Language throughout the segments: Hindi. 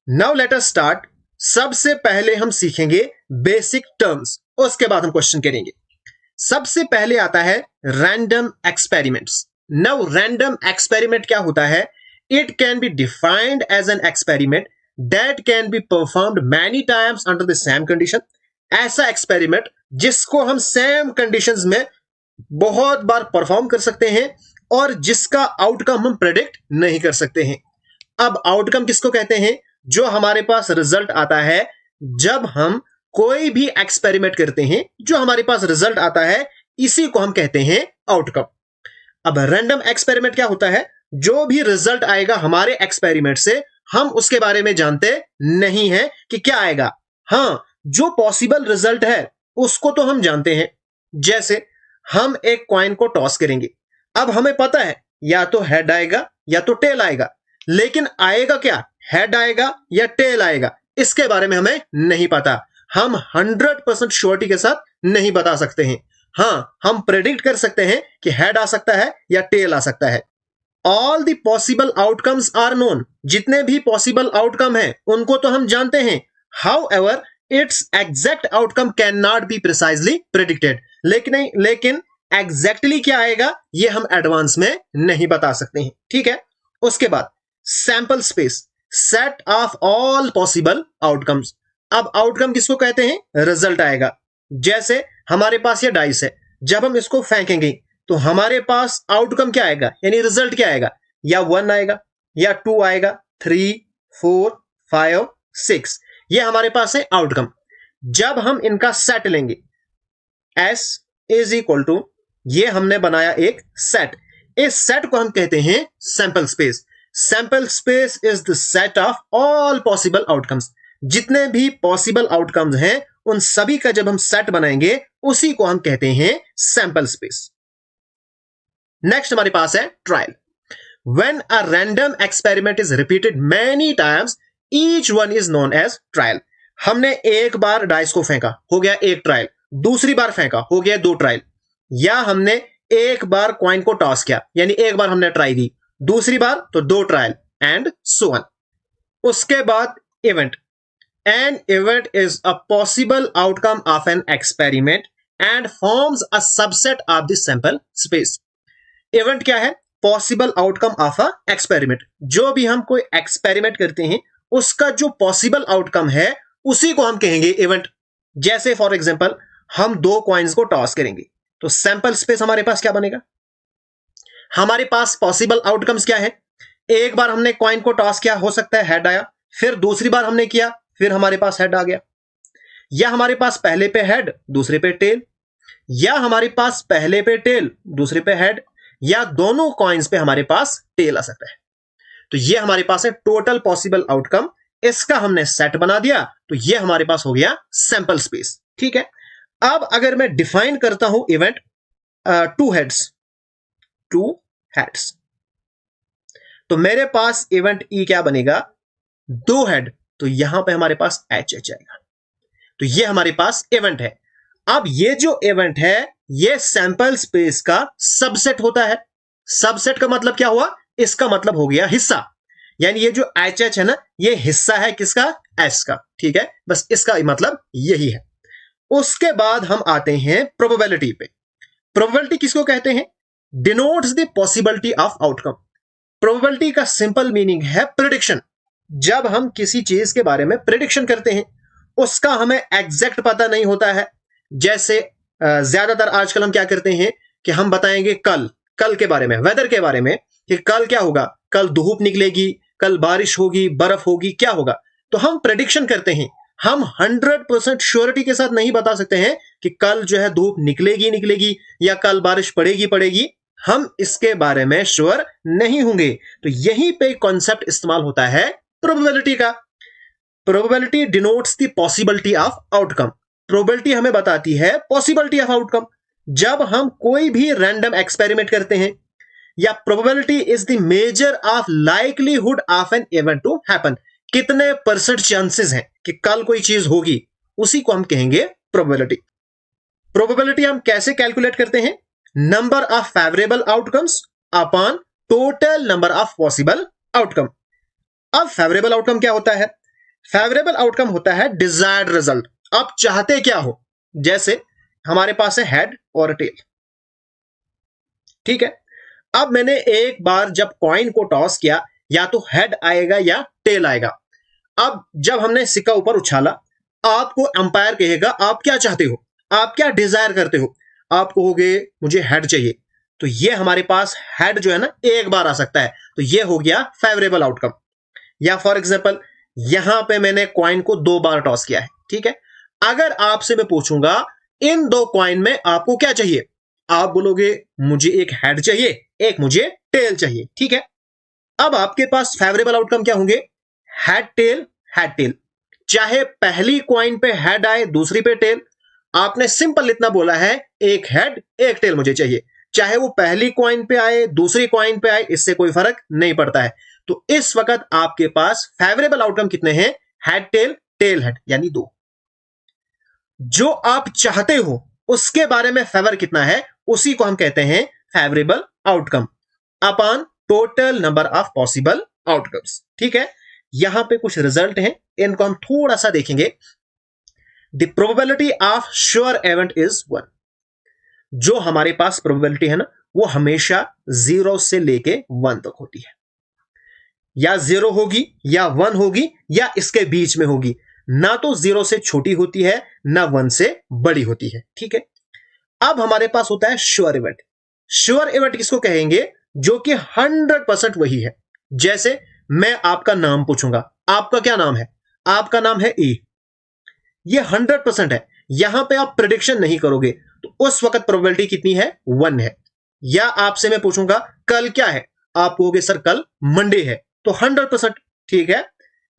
Now let us start. सबसे पहले हम सीखेंगे बेसिक टर्म्स, उसके बाद हम क्वेश्चन करेंगे। सबसे पहले आता है random experiments. Now random experiment क्या होता है? It can be defined as an experiment that can be performed many times under the same condition. ऐसा एक्सपेरिमेंट जिसको हम सेम कंडीशंस में बहुत बार परफॉर्म कर सकते हैं और जिसका आउटकम हम प्रेडिक्ट नहीं कर सकते हैं। अब आउटकम किसको कहते हैं? जो हमारे पास रिजल्ट आता है जब हम कोई भी एक्सपेरिमेंट करते हैं, जो हमारे पास रिजल्ट आता है, इसी को हम कहते हैं आउटकम। अब रैंडम एक्सपेरिमेंट क्या होता है? जो भी रिजल्ट आएगा हमारे एक्सपेरिमेंट से, हम उसके बारे में जानते नहीं है कि क्या आएगा। हाँ, जो पॉसिबल रिजल्ट है उसको तो हम जानते हैं। जैसे हम एक कॉइन को टॉस करेंगे, अब हमें पता है या तो हेड आएगा या तो टेल आएगा, लेकिन आएगा क्या, हेड आएगा या टेल आएगा, इसके बारे में हमें नहीं पता। हम 100% श्योरिटी के साथ नहीं बता सकते हैं। हाँ, हम प्रेडिक्ट कर सकते हैं कि हेड आ सकता है या टेल आ सकता है। All the possible outcomes are known. जितने भी पॉसिबल आउटकम हैं उनको तो हम जानते हैं। However it's exact outcome can not be precisely predicted. लेकिन एग्जैक्टली क्या आएगा ये हम एडवांस में नहीं बता सकते हैं। ठीक है। उसके बाद sample space, set of all possible outcomes. अब आउटकम किसको कहते हैं? रिजल्ट आएगा। जैसे हमारे पास ये डाइस है, जब हम इसको फेंकेंगे तो हमारे पास आउटकम क्या आएगा, यानी रिजल्ट क्या आएगा? या 1 आएगा या 2 आएगा, 3, 4, 5, 6, ये हमारे पास है आउटकम। जब हम इनका सेट लेंगे, S इज इक्वल टू, ये हमने बनाया एक सेट, इस सेट को हम कहते हैं sample space. Sample space is the set of all possible outcomes. जितने भी पॉसिबल आउटकम्स हैं उन सभी का जब हम सेट बनाएंगे उसी को हम कहते हैं सैंपल स्पेस। नेक्स्ट हमारे पास है trial. When a random experiment is repeated many times, each one is known as trial. हमने एक बार डाइस को फेंका, हो गया एक ट्रायल। दूसरी बार फेंका, हो गया 2 ट्रायल। या हमने एक बार कॉइन को टॉस किया, यानी एक बार हमने ट्राई दी, दूसरी बार तो 2 ट्रायल, एंड सो ऑन। उसके बाद event. An event is a possible outcome of an experiment and forms a subset of the sample space. Event क्या है? Possible outcome of a experiment. जो भी हम कोई एक्सपेरिमेंट करते हैं उसका जो पॉसिबल आउटकम है उसी को हम कहेंगे इवेंट। जैसे फॉर एग्जांपल हम 2 कॉइन्स को टॉस करेंगे तो सैंपल स्पेस हमारे पास क्या बनेगा? हमारे पास पॉसिबल आउटकम्स क्या है? एक बार हमने कॉइन को टॉस किया, हो सकता है हेड आया, फिर दूसरी बार हमने किया, फिर हमारे पास हेड आ गया। या हमारे पास पहले पे हेड दूसरे पे टेल, या हमारे पास पहले पे टेल दूसरे पे हेड, या दोनों कॉइन्स पे हमारे पास टेल आ सकता है। तो ये हमारे पास है टोटल पॉसिबल आउटकम। इसका हमने सेट बना दिया तो ये हमारे पास हो गया सैंपल स्पेस। ठीक है। अब अगर मैं डिफाइन करता हूं इवेंट, 2 हेड्स, तो मेरे पास इवेंट ई क्या बनेगा? 2 हेड, तो यहां पे हमारे पास एच आएगा। तो ये हमारे पास इवेंट है। अब ये जो इवेंट है ये सैंपल स्पेस का सबसेट होता है। सबसेट का मतलब क्या हुआ? इसका मतलब हो गया हिस्सा, यानी ये जो एच है ना, ये हिस्सा है किसका? एस का। ठीक है, बस इसका मतलब यही है। उसके बाद हम आते हैं प्रोबेबिलिटी पे। प्रोबेबिलिटी किसको कहते हैं? Denotes the possibility of outcome. Probability का सिंपल मीनिंग है प्रेडिक्शन। जब हम किसी चीज के बारे में प्रेडिक्शन करते हैं उसका हमें एग्जैक्ट पता नहीं होता है। जैसे ज्यादातर आजकल हम क्या करते हैं कि हम बताएंगे कल के बारे में, वेदर के बारे में, कि कल क्या होगा, कल धूप निकलेगी, कल बारिश होगी, बर्फ होगी, क्या होगा। तो हम प्रेडिक्शन करते हैं। हम 100% श्योरिटी के साथ नहीं बता सकते हैं कि कल जो है धूप निकलेगी या कल बारिश पड़ेगी। हम इसके बारे में श्योर नहीं होंगे। तो यहीं पे कॉन्सेप्ट इस्तेमाल होता है प्रोबेबिलिटी का। Probability denotes the possibility of outcome. Probability हमें बताती है पॉसिबिलिटी ऑफ आउटकम। जब हम कोई भी रैंडम एक्सपेरिमेंट करते हैं, या probability is the measure of likelihood of an event to happen. कितने % चांसेस हैं कि कल कोई चीज होगी, उसी को हम कहेंगे प्रोबेबिलिटी। प्रोबेबिलिटी हम कैसे कैलकुलेट करते हैं? Number of favourable outcomes upon total number of possible outcome. अब फेवरेबल आउटकम क्या होता है? फेवरेबल आउटकम होता है डिजायर्ड रिजल्ट, आप चाहते क्या हो। जैसे हमारे पास है हेड और टेल, ठीक है। अब मैंने एक बार जब कॉइन को टॉस किया, या तो हेड आएगा या टेल आएगा। अब जब हमने सिक्का ऊपर उछाला, आपको अंपायर कहेगा आप क्या चाहते हो, आप क्या डिजायर करते हो। आप कहोगे मुझे हेड चाहिए, तो ये हमारे पास हेड जो है ना एक बार आ सकता है, तो ये हो गया फेवरेबल आउटकम। या फॉर एग्जाम्पल यहां पे मैंने कॉइन को 2 बार टॉस किया है, ठीक है। अगर आपसे मैं पूछूंगा इन 2 कॉइन में आपको क्या चाहिए, आप बोलोगे मुझे एक हेड चाहिए, एक मुझे टेल चाहिए, ठीक है। अब आपके पास फेवरेबल आउटकम क्या होंगे, हेड टेल हेड टेल। चाहे पहली कॉइन पे हेड आए दूसरी पे टेल, आपने सिंपल इतना बोला है एक हेड एक टेल मुझे चाहिए, चाहे वो पहली कॉइन पे आए दूसरी कॉइन पे आए, इससे कोई फर्क नहीं पड़ता है। तो इस वक्त आपके पास फेवरेबल आउटकम कितने हैं, हेड टेल टेल हेड, यानी 2। जो आप चाहते हो उसके बारे में फेवर कितना है, उसी को हम कहते हैं favourable outcome upon total number of possible outcomes, ठीक है। यहां पे कुछ रिजल्ट हैं, इनको हम थोड़ा सा देखेंगे। The probability of sure event is 1। जो हमारे पास प्रोबेबिलिटी है ना, वो हमेशा 0 से लेके 1 तक होती है। या 0 होगी या 1 होगी या इसके बीच में होगी, ना तो 0 से छोटी होती है ना 1 से बड़ी होती है, ठीक है। अब हमारे पास होता है श्योर इवेंट। श्योर इवेंट किसको कहेंगे, जो कि 100% वही है। जैसे मैं आपका नाम पूछूंगा, आपका क्या नाम है, आपका नाम है ए, ये 100% है, यहां पे आप प्रेडिक्शन नहीं करोगे, तो उस वक्त प्रोबेबिलिटी कितनी है, 1 है। या आपसे मैं पूछूंगा कल क्या है, आप कहोगे सर कल मंडे है, तो 100%, ठीक है।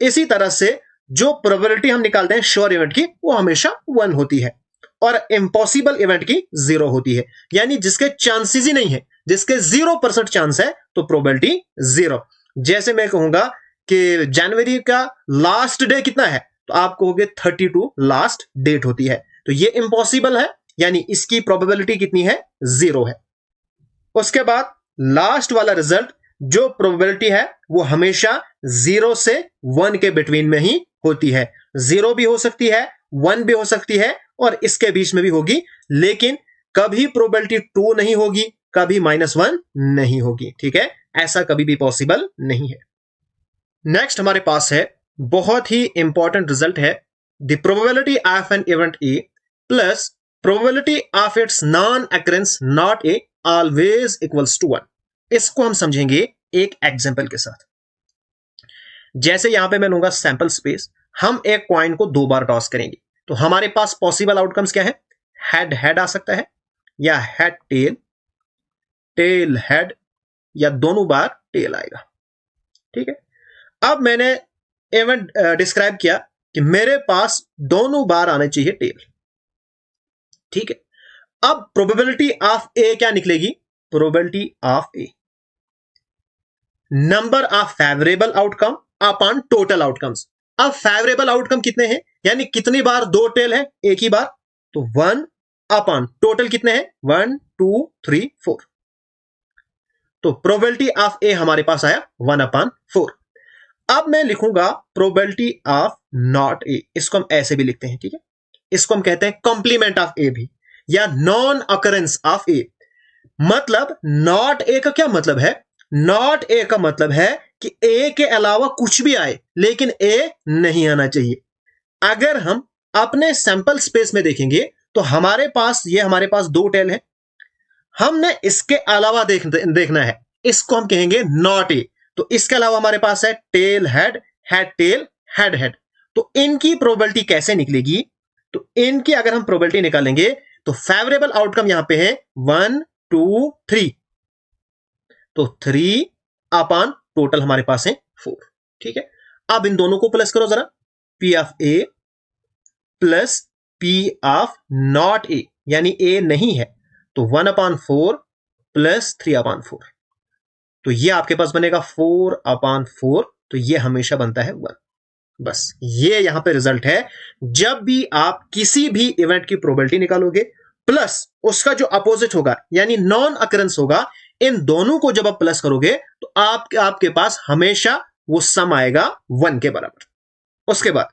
इसी तरह से जो प्रोबेबिलिटी हम निकालते हैं श्योर इवेंट की, वो हमेशा 1 होती है, और इम्पॉसिबल इवेंट की 0 होती है। यानी जिसके चांसेस ही नहीं है, जिसके 0% चांस है, तो प्रोबेबिलिटी 0। जैसे मैं कहूंगा कि जनवरी का लास्ट डे कितना है, तो आप कहोगे 32 लास्ट डेट होती है, तो ये इम्पॉसिबल है, यानी इसकी प्रोबेबिलिटी कितनी है, 0 है। उसके बाद लास्ट वाला रिजल्ट, जो प्रोबेबिलिटी है वो हमेशा 0 से 1 के बिटवीन में ही होती है। 0 भी हो सकती है, 1 भी हो सकती है, और इसके बीच में भी होगी, लेकिन कभी प्रोबेबिलिटी 2 नहीं होगी, कभी -1 नहीं होगी, ठीक है। ऐसा कभी भी पॉसिबल नहीं है। नेक्स्ट हमारे पास है बहुत ही इंपॉर्टेंट रिजल्ट है, the probability of an event A plus probability of its non occurrence not A always equals to 1। इसको हम समझेंगे एक एग्जांपल के साथ। जैसे यहां पे मैं लूंगा सैंपल स्पेस, हम एक कॉइन को 2 बार टॉस करेंगे, तो हमारे पास पॉसिबल आउटकम्स क्या है, हेड हेड आ सकता है, या हेड टेल टेल हेड, या दोनों बार टेल आएगा, ठीक है। अब मैंने इवेंट डिस्क्राइब किया कि मेरे पास दोनों बार आने चाहिए टेल, ठीक है। अब प्रोबेबिलिटी ऑफ ए क्या निकलेगी, probability of A number of favourable outcome upon total outcomes. अब फेवरेबल आउटकम कितने हैं, यानी कितनी बार 2 टेल है, एक ही बार, तो 1 अपॉन टोटल कितने हैं, 1 2 3 4, तो प्रोबेबिलिटी ऑफ ए हमारे पास आया 1/4। अब मैं लिखूंगा प्रोबेबिलिटी ऑफ नॉट ए, इसको हम ऐसे भी लिखते हैं, ठीक है। इसको हम कहते हैं कॉम्प्लीमेंट ऑफ ए भी, या नॉन अकरेंस ऑफ ए। मतलब नॉट ए का क्या मतलब है, नॉट ए का मतलब है कि ए के अलावा कुछ भी आए लेकिन ए नहीं आना चाहिए। अगर हम अपने सैंपल स्पेस में देखेंगे तो हमारे पास 2 टेल है, हमने इसके अलावा देखना है, इसको हम कहेंगे नॉट ए। तो इसके अलावा हमारे पास है tail head head tail head head, तो इनकी प्रोबेबिलिटी कैसे निकलेगी, तो इनकी अगर हम प्रोबेबिलिटी निकालेंगे तो फेवरेबल आउटकम यहां पे है 1 2 3, तो 3 अपॉन टोटल हमारे पास है 4, ठीक है। अब इन दोनों को प्लस करो जरा, P of A plus P of not ए, यानी ए नहीं है, तो 1/4 प्लस 3/4, तो ये आपके पास बनेगा 4/4, तो ये हमेशा बनता है 1। बस ये यहां पे रिजल्ट है। जब भी आप किसी भी इवेंट की प्रोबेबिलिटी निकालोगे प्लस उसका जो अपोजिट होगा यानी नॉन अकरेंस होगा, इन दोनों को जब आप प्लस करोगे तो आपके पास हमेशा वो सम आएगा 1 के बराबर। उसके बाद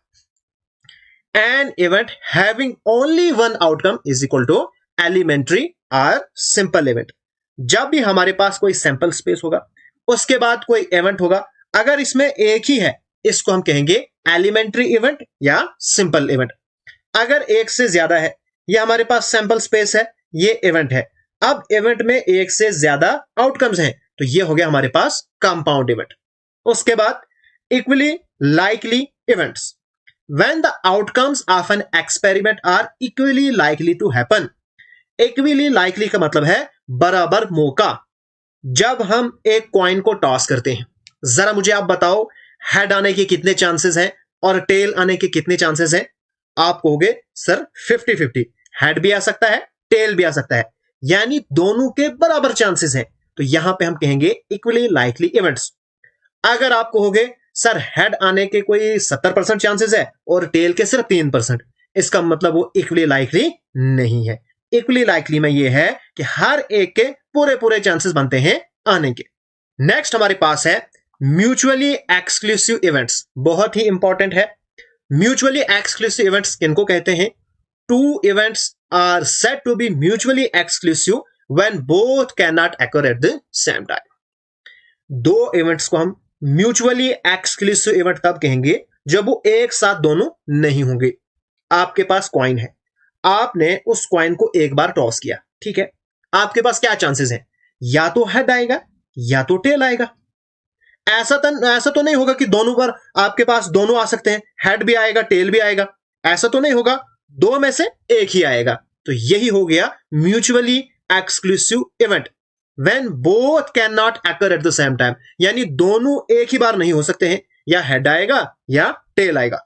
an event having only one outcome is equal to elementary or simple event। जब भी हमारे पास कोई सैंपल स्पेस होगा, उसके बाद कोई इवेंट होगा, अगर इसमें एक ही है, इसको हम कहेंगे एलिमेंट्री इवेंट या सिंपल इवेंट। अगर एक से ज्यादा है, ये हमारे पास सैंपल स्पेस है, ये इवेंट है। अब इवेंट में एक से ज्यादा आउटकम्स हैं, तो ये हो गया हमारे पास कंपाउंड इवेंट। उसके बाद equally likely events, when the outcomes of an experiment are equally likely to happen. Equally likely का मतलब है बराबर मौका। जब हम एक कॉइन को टॉस करते हैं, जरा मुझे आप बताओ हेड आने के कितने चांसेस हैं और टेल आने के कितने चांसेस हैं? आप कहोगे सर 50-50, हेड भी आ सकता है, टेल भी आ सकता है, यानी दोनों के बराबर चांसेस हैं। तो यहां पे हम कहेंगे इक्वली लाइकली इवेंट्स। अगर आप कहोगे सर हेड आने के कोई 70% चांसेस है और टेल के सिर्फ 3%, इसका मतलब वो इक्वली लाइकली नहीं है। इक्वली लाइकली में ये है कि हर एक के पूरे चांसेस बनते हैं आने के। नेक्स्ट हमारे पास है म्यूचुअली एक्सक्लूसिव इवेंट्स, बहुत ही इंपॉर्टेंट है। म्यूचुअली एक्सक्लूसिव इवेंट्स किनको कहते हैं? Two events are said to be mutually exclusive when both can not occur at the same time. दो इवेंट्स को हम म्यूचुअली एक्सक्लूसिव इवेंट तब कहेंगे जब वो एक साथ दोनों नहीं होंगे। आपके पास कॉइन है, आपने उस कॉइन को एक बार टॉस किया, ठीक है, आपके पास क्या चांसेस हैं? या तो हेड आएगा या तो टेल आएगा। ऐसा तो नहीं होगा कि दोनों पर आपके पास दोनों आ सकते हैं, हेड भी आएगा टेल भी आएगा, ऐसा तो नहीं होगा, दो में से एक ही आएगा। तो यही हो गया mutually exclusive event, when both can not occur at the same time, यानी दोनों एक ही बार नहीं हो सकते हैं, या हेड आएगा या टेल आएगा।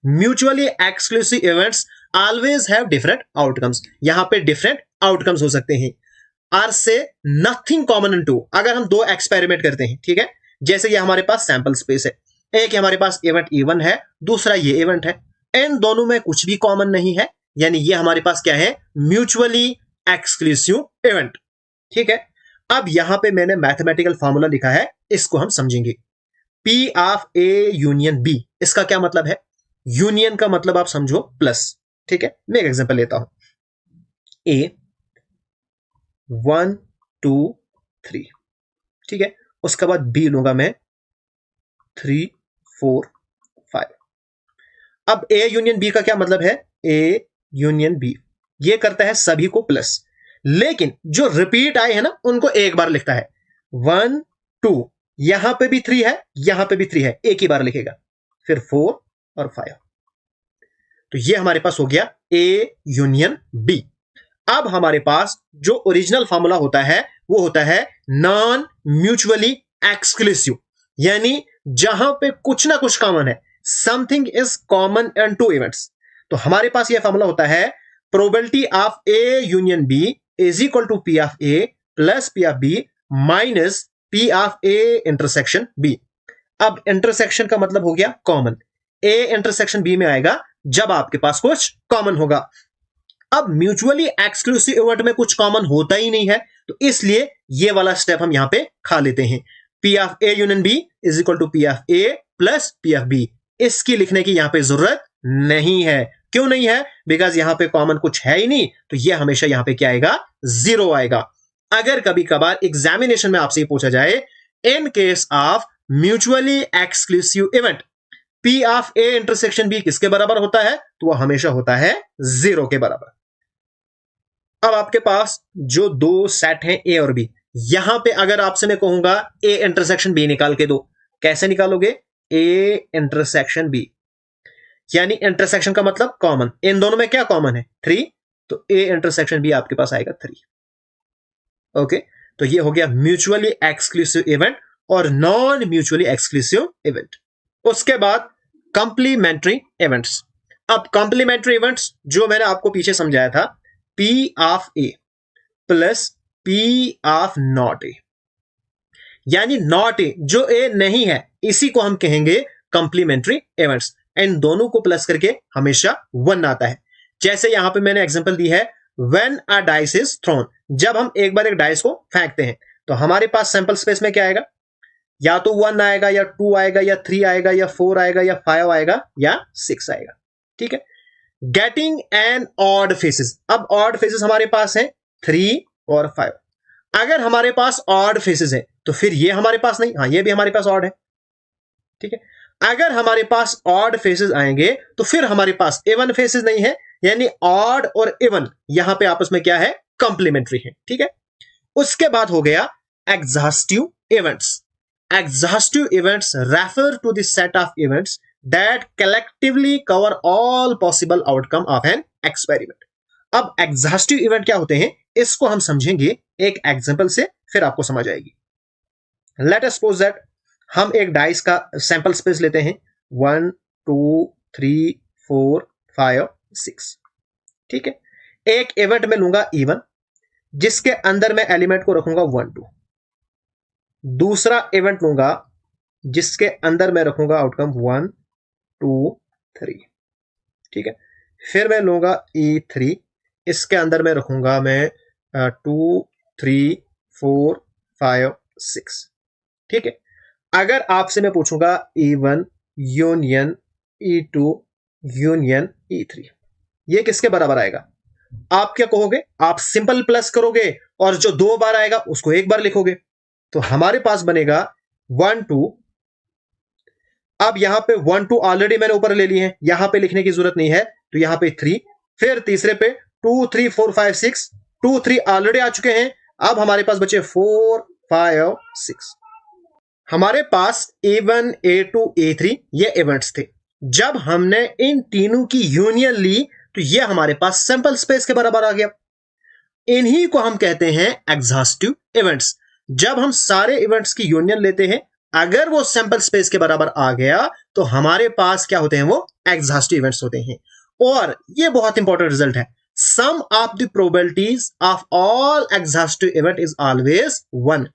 Mutually exclusive events always have different outcomes, यहां पे डिफरेंट आउटकम्स हो सकते हैं। आर से नथिंग कॉमन इन टू, अगर हम दो एक्सपेरिमेंट करते हैं, ठीक है, जैसे ये हमारे पास सैंपल स्पेस है, एक हमारे पास इवेंट E1 है, दूसरा ये इवेंट है, इन दोनों में कुछ भी कॉमन नहीं है, यानी ये हमारे पास क्या है? म्यूचुअली एक्सक्लूसिव इवेंट, ठीक है। अब यहां पे मैंने मैथमेटिकल फॉर्मूला लिखा है, इसको हम समझेंगे। P of A union B, इसका क्या मतलब है? यूनियन का मतलब आप समझो प्लस, ठीक है। मैं एक एग्जांपल लेता हूं, A 1 2 3, ठीक है, उसके बाद B लूंगा मैं 3 4 5। अब A यूनियन B का क्या मतलब है? A यूनियन B ये करता है सभी को प्लस, लेकिन जो रिपीट आए हैं ना उनको एक बार लिखता है। 1 2, यहां पे भी 3 है, यहां पे भी 3 है, एक ही बार लिखेगा, फिर 4 और 5। तो ये हमारे पास हो गया A यूनियन B। अब हमारे पास जो ओरिजिनल फॉर्मूला होता है वो होता है नॉन म्यूचुअली एक्सक्लूसिव, यानी जहां पे कुछ ना कुछ कॉमन है, something is common in two events. तो हमारे पास यह फॉर्मूला होता है probability of A union B is equal to P of A plus P of B minus P of A intersection B। अब इंटरसेक्शन का मतलब हो गया कॉमन, A इंटरसेक्शन B में आएगा जब आपके पास कुछ कॉमन होगा। अब म्यूचुअली एक्सक्लूसिव इवेंट में कुछ कॉमन होता ही नहीं है, तो इसलिए ये वाला स्टेप हम यहां पे खा लेते हैं। P of A union B is equal to P of A plus P of B। इसकी लिखने की यहां पे जरूरत नहीं है। क्यों नहीं है? बिकॉज यहां पे कॉमन कुछ है ही नहीं, तो ये हमेशा यहां पे क्या आएगा? 0 आएगा। अगर कभी कभार एग्जामिनेशन में आपसे पूछा जाए in case of mutually exclusive event P of A intersection B किसके बराबर होता है? तो वो हमेशा होता है 0 के बराबर। अब आपके पास जो दो सेट हैं A और B, यहां पे अगर आपसे मैं कहूंगा A इंटरसेक्शन B निकाल के दो, कैसे निकालोगे? A इंटरसेक्शन B, यानी इंटरसेक्शन का मतलब कॉमन, इन दोनों में क्या कॉमन है? 3, तो A इंटरसेक्शन B आपके पास आएगा 3। ओके, तो ये हो गया म्यूचुअली एक्सक्लूसिव इवेंट और नॉन म्यूचुअली एक्सक्लूसिव इवेंट। उसके बाद कंप्लीमेंट्री इवेंट्स। अब कंप्लीमेंट्री इवेंट्स जो मैंने आपको पीछे समझाया था, P of A plus P of not A, यानी नॉट A जो A नहीं है, इसी को हम कहेंगे कंप्लीमेंट्री इवेंट्स। इन दोनों को प्लस करके हमेशा 1 आता है। जैसे यहां पे मैंने एग्जांपल दी है, when a dice is throne, जब हम एक बार एक डाइस को फेंकते हैं तो हमारे पास सैंपल स्पेस में क्या आएगा? या तो 1 आएगा या 2 आएगा या 3 आएगा या 4 आएगा या 5 आएगा या 6 आएगा। ठीक है, गेटिंग एन ऑड फेसेस। अब ऑड फेसेस हमारे पास है 3 और 5। अगर हमारे पास ऑड फेसेस है तो फिर ये हमारे पास नहीं, हाँ ये भी हमारे पास ऑड है। ठीक है, अगर हमारे पास ऑड फेसेस आएंगे तो फिर हमारे पास इवन फेसेस नहीं है, यानी ऑड और इवन यहां पे आपस में क्या है, कंप्लीमेंट्री है। ठीक है, उसके बाद हो गया exhaustive events. Exhaustive events refer to the set of events that collectively cover all possible outcome of an experiment. अब exhaustive event क्या होते हैं, इसको हम समझेंगे एक एग्जांपल से, फिर आपको समझ आएगी। Let us suppose that हम एक डाइस का सैंपल स्पेस लेते हैं 1 2 3 4 5 6। ठीक है, एक इवेंट में लूंगा E1 जिसके अंदर मैं एलिमेंट को रखूंगा 1 2। दूसरा इवेंट लूंगा जिसके अंदर मैं रखूंगा आउटकम 1 2 3। ठीक है, फिर मैं लूंगा E3, इसके अंदर मैं रखूंगा मैं 2 3 4 5 6। ठीक है, अगर आपसे मैं पूछूंगा E1 union E2 union E3, ये किसके बराबर आएगा? आप क्या कहोगे? आप सिंपल प्लस करोगे और जो 2 बार आएगा उसको 1 बार लिखोगे। तो हमारे पास बनेगा 1 2। अब यहां पे 1 2 ऑलरेडी मैंने ऊपर ले लिए हैं, यहां पे लिखने की जरूरत नहीं है, तो यहां पे 3, फिर तीसरे पे 2 3 4 5 6, 2 3 ऑलरेडी आ चुके हैं। अब हमारे पास बचे 4 5 6। हमारे पास A1 A2 A3 ये इवेंट्स थे। जब हमने इन तीनों की यूनियन ली तो ये हमारे पास सैंपल स्पेस के बराबर आ गया। इन्हीं को हम कहते हैं एग्जॉस्टिव इवेंट्स। जब हम सारे इवेंट्स की यूनियन लेते हैं, अगर वो सैंपल स्पेस के बराबर आ गया तो हमारे पास क्या होते हैं, वो एग्जॉस्टिव इवेंट्स होते हैं। और ये बहुत इंपॉर्टेंट रिजल्ट है, sum of the probabilities of all exhaustive event is always 1।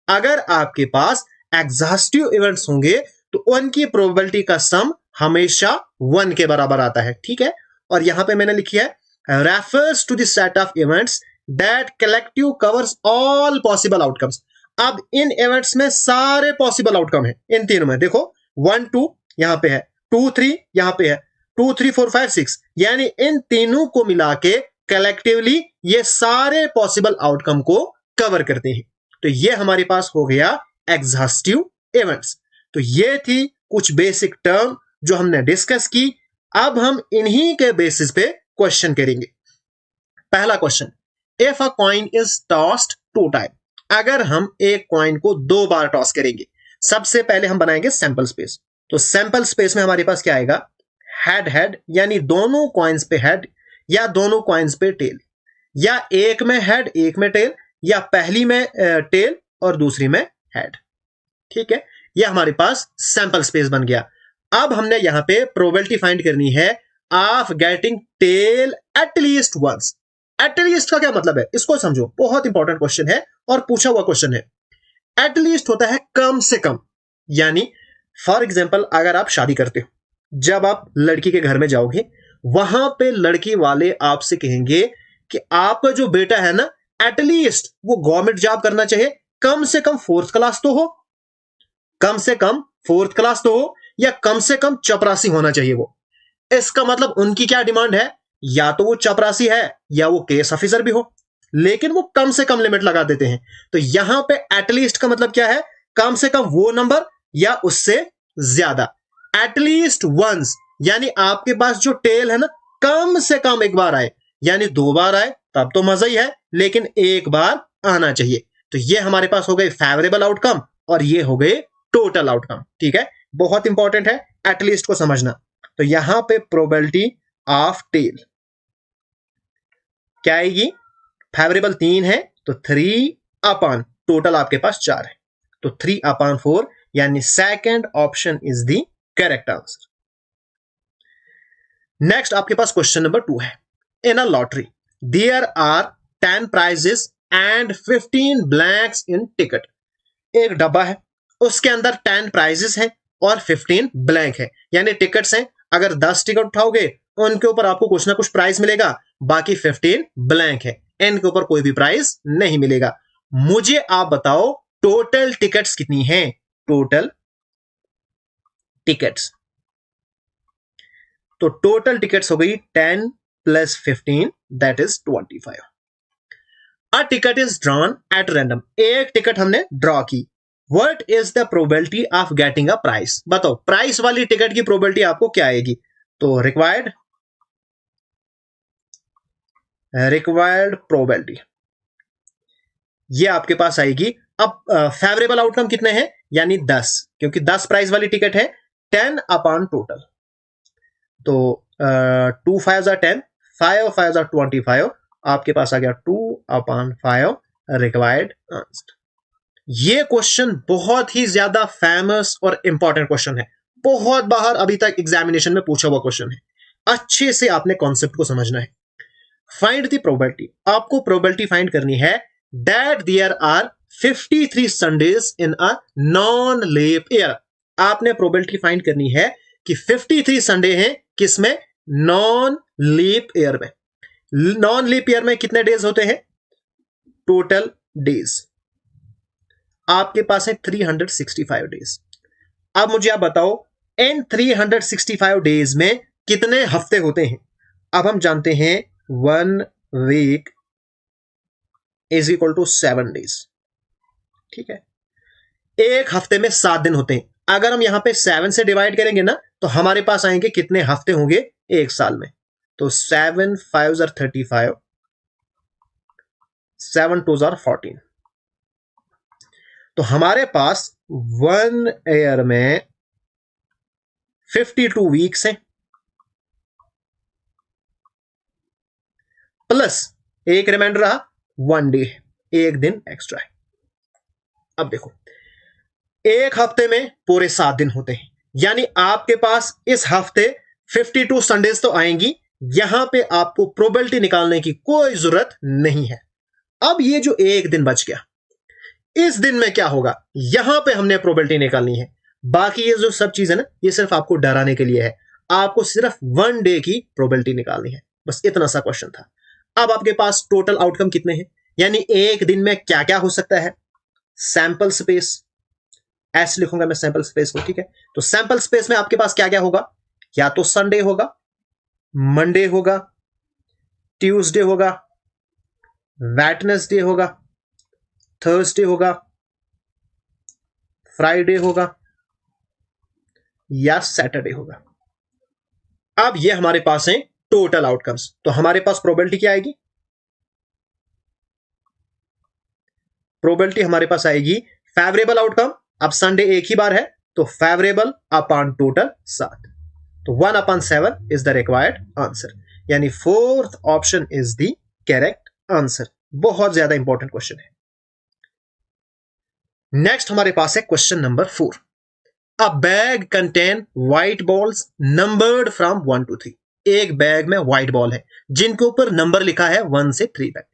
अगर आपके पास एग्जॉस्टिव इवेंट्स होंगे तो उनकी प्रोबेबिलिटी का सम हमेशा 1 के बराबर आता है। ठीक है, और यहां पे मैंने लिखी है refers to the set of events that collective covers all possible outcomes. अब इन इवेंट्स में सारे पॉसिबल आउटकम है, इन तीनों में देखो 1 2 यहां पे है, 2 3 यहां पे है, 2 3 4 5 6, यानी इन तीनों को मिला के कलेक्टिवली ये सारे पॉसिबल आउटकम को कवर करते हैं। तो ये हमारे पास हो गया एग्जॉस्टिव इवेंट्स। तो ये थी कुछ बेसिक टर्म जो हमने डिस्कस की। अब हम इन्हीं के बेसिस पे क्वेश्चन करेंगे। पहला question, if a coin is tossed 2 time, अगर हम एक कॉइन को 2 बार टॉस करेंगे, सबसे पहले हम बनाएंगे सैंपल स्पेस। तो सैंपल स्पेस में हमारे पास क्या आएगा, हेड हेड, यानी दोनों कॉइन्स पे हेड या दोनों कॉइन्स पे टेल, या एक में हेड एक में टेल, या पहली में टेल और दूसरी में हेड। ठीक है, यह हमारे पास सैंपल स्पेस बन गया। अब हमने यहां पे प्रोबेबिलिटी फाइंड करनी है of getting tail at least once. At least का क्या मतलब है, इसको समझो, बहुत इंपॉर्टेंट क्वेश्चन है और पूछा हुआ क्वेश्चन है। एटलीस्ट होता है कम से कम, यानी फॉर एग्जाम्पल अगर आप शादी करते हो, जब आप लड़की के घर में जाओगे, वहां पे लड़की वाले आपसे कहेंगे कि आपका जो बेटा है ना, एटलीस्ट वो गवर्नमेंट जॉब करना चाहिए, कम से कम 4th क्लास तो हो, कम से कम 4th क्लास तो हो, या कम से कम चपरासी होना चाहिए वो। इसका मतलब उनकी क्या डिमांड है, या तो वो चपरासी है या वो केस ऑफिसर भी हो, लेकिन वो कम से कम लिमिट लगा देते हैं। तो यहां पे एटलीस्ट का मतलब क्या है, कम से कम वो नंबर या उससे ज्यादा। एटलीस्ट वंस यानी आपके पास जो टेल है ना, कम से कम एक बार आए, यानी 2 बार आए तब तो मजा ही है, लेकिन एक बार आना चाहिए। तो ये हमारे पास हो गए फेवरेबल आउटकम और ये हो गए टोटल आउटकम। ठीक है, बहुत इंपॉर्टेंट है एटलीस्ट को समझना। तो यहां पे प्रोबेबिलिटी ऑफ टेल क्या आएगी, फेवरेबल 3 है तो 3 अपॉन टोटल आपके पास 4 है, तो 3 अपॉन 4, यानी second option is the correct answer. Next आपके पास क्वेश्चन नंबर 2 है, in a lottery there are 10 prizes and 15 blanks in ticket. एक डब्बा है, उसके अंदर 10 प्राइजेस हैं और 15 ब्लैंक है, यानी टिकट्स हैं। अगर 10 टिकट उठाओगे उनके ऊपर आपको कुछ ना कुछ प्राइज मिलेगा, बाकी 15 ब्लैंक है, इनके ऊपर कोई भी प्राइज नहीं मिलेगा। मुझे आप बताओ टोटल टिकट्स कितनी हैं। Total tickets. तो टोटल टिकट्स हो गई 10 + 15 that is 25। A ticket is drawn at random, एक टिकट हमने ड्रॉ की। What is the probability of getting a price, बताओ प्राइस वाली टिकट की प्रोबेबिलिटी आपको क्या आएगी। तो रिक्वायर्ड प्रोबेबिलिटी ये आपके पास आएगी। अब फेवरेबल आउटकम कितने हैं, यानी 10, क्योंकि 10 प्राइस वाली टिकट है, 10 अपॉन टोटल। तो 2 5 10, 5 5 25, आपके पास आ गया 2 अपॉन 5 रिक्वायर्ड आंसर। ये क्वेश्चन बहुत ही ज्यादा फेमस और इंपॉर्टेंट क्वेश्चन है, बहुत बार अभी तक एग्जामिनेशन में पूछा हुआ क्वेश्चन है। अच्छे से आपने कॉन्सेप्ट को समझना है। फाइंड द प्रोबेबिलिटी, आपको प्रोबेबिलिटी फाइंड करनी है that there are 53 Sundays in a non leap year. आपने प्रोबेबिलिटी फाइंड करनी है कि 53 संडे हैं किसमें, नॉन लीप ईयर में। नॉन लीप ईयर में कितने डेज होते हैं, टोटल डेज आपके पास है 365 डेज। अब मुझे आप बताओ इन 365 डेज में कितने हफ्ते होते हैं। अब हम जानते हैं 1 week is equal to 7 days, ठीक है। एक हफ्ते में 7 दिन होते हैं। अगर हम यहां पे 7 से डिवाइड करेंगे ना तो हमारे पास आएंगे कितने हफ्ते होंगे एक साल में। तो 7 5 35, 7 2 14। तो हमारे पास 1 ईयर में 52 वीक्स हैं, प्लस एक रिमाइंडर रहा 1 डे, एक दिन एक्स्ट्रा है। अब देखो एक हफ्ते में पूरे 7 दिन होते हैं, यानी आपके पास इस हफ्ते 52 संडेज तो आएंगी। यहां पे आपको प्रोबेबिलिटी निकालने की कोई जरूरत नहीं है। अब ये जो एक दिन बच गया, इस दिन में क्या होगा, यहां पे हमने प्रोबेबिलिटी निकालनी है। बाकी ये जो सब चीज है ना, ये सिर्फ आपको डराने के लिए है। आपको सिर्फ 1 डे की प्रोबेबिलिटी निकालनी है, बस इतना सा क्वेश्चन था। अब आपके पास टोटल आउटकम कितने हैं, यानी एक दिन में क्या क्या हो सकता है। सैंपल स्पेस, ऐसे लिखूंगा मैं सैंपल स्पेस को, ठीक है। तो सैंपल स्पेस में आपके पास क्या क्या होगा, या तो संडे होगा, मंडे होगा, ट्यूसडे होगा, वेडनेसडे होगा, थर्सडे होगा, फ्राइडे होगा या सैटरडे होगा। अब ये हमारे पास है टोटल आउटकम्स। तो हमारे पास प्रोबेबिलिटी क्या आएगी, प्रोबेबिलिटी हमारे पास आएगी फेवरेबल आउटकम। अब संडे एक ही बार है तो फेवरेबल अपॉन टोटल 7, तो 1 upon 7 is the required answer, यानी fourth option is the correct answer. बहुत ज्यादा इंपॉर्टेंट क्वेश्चन है। नेक्स्ट हमारे पास है question number 4। A bag contain white balls numbered from 1 to 3। एक बैग में व्हाइट बॉल है जिनके ऊपर नंबर लिखा है 1 से 3 तक,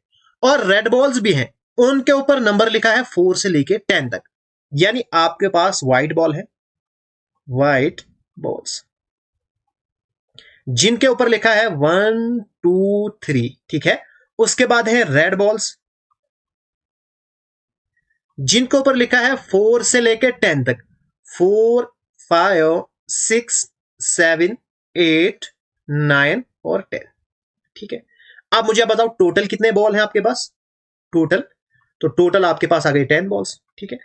और रेड बॉल्स भी हैं, उनके ऊपर नंबर लिखा है 4 से लेके 10 तक। यानी आपके पास व्हाइट बॉल है, व्हाइट बॉल्स जिनके ऊपर लिखा है 1 2 3, ठीक है। उसके बाद है रेड बॉल्स जिनके ऊपर लिखा है 4 से लेके 10 तक, 4 5 6 7 8 9 और 10, ठीक है। अब मुझे बताओ टोटल कितने बॉल हैं आपके पास, टोटल, तो टोटल आपके पास आ गई 10 बॉल्स, ठीक है।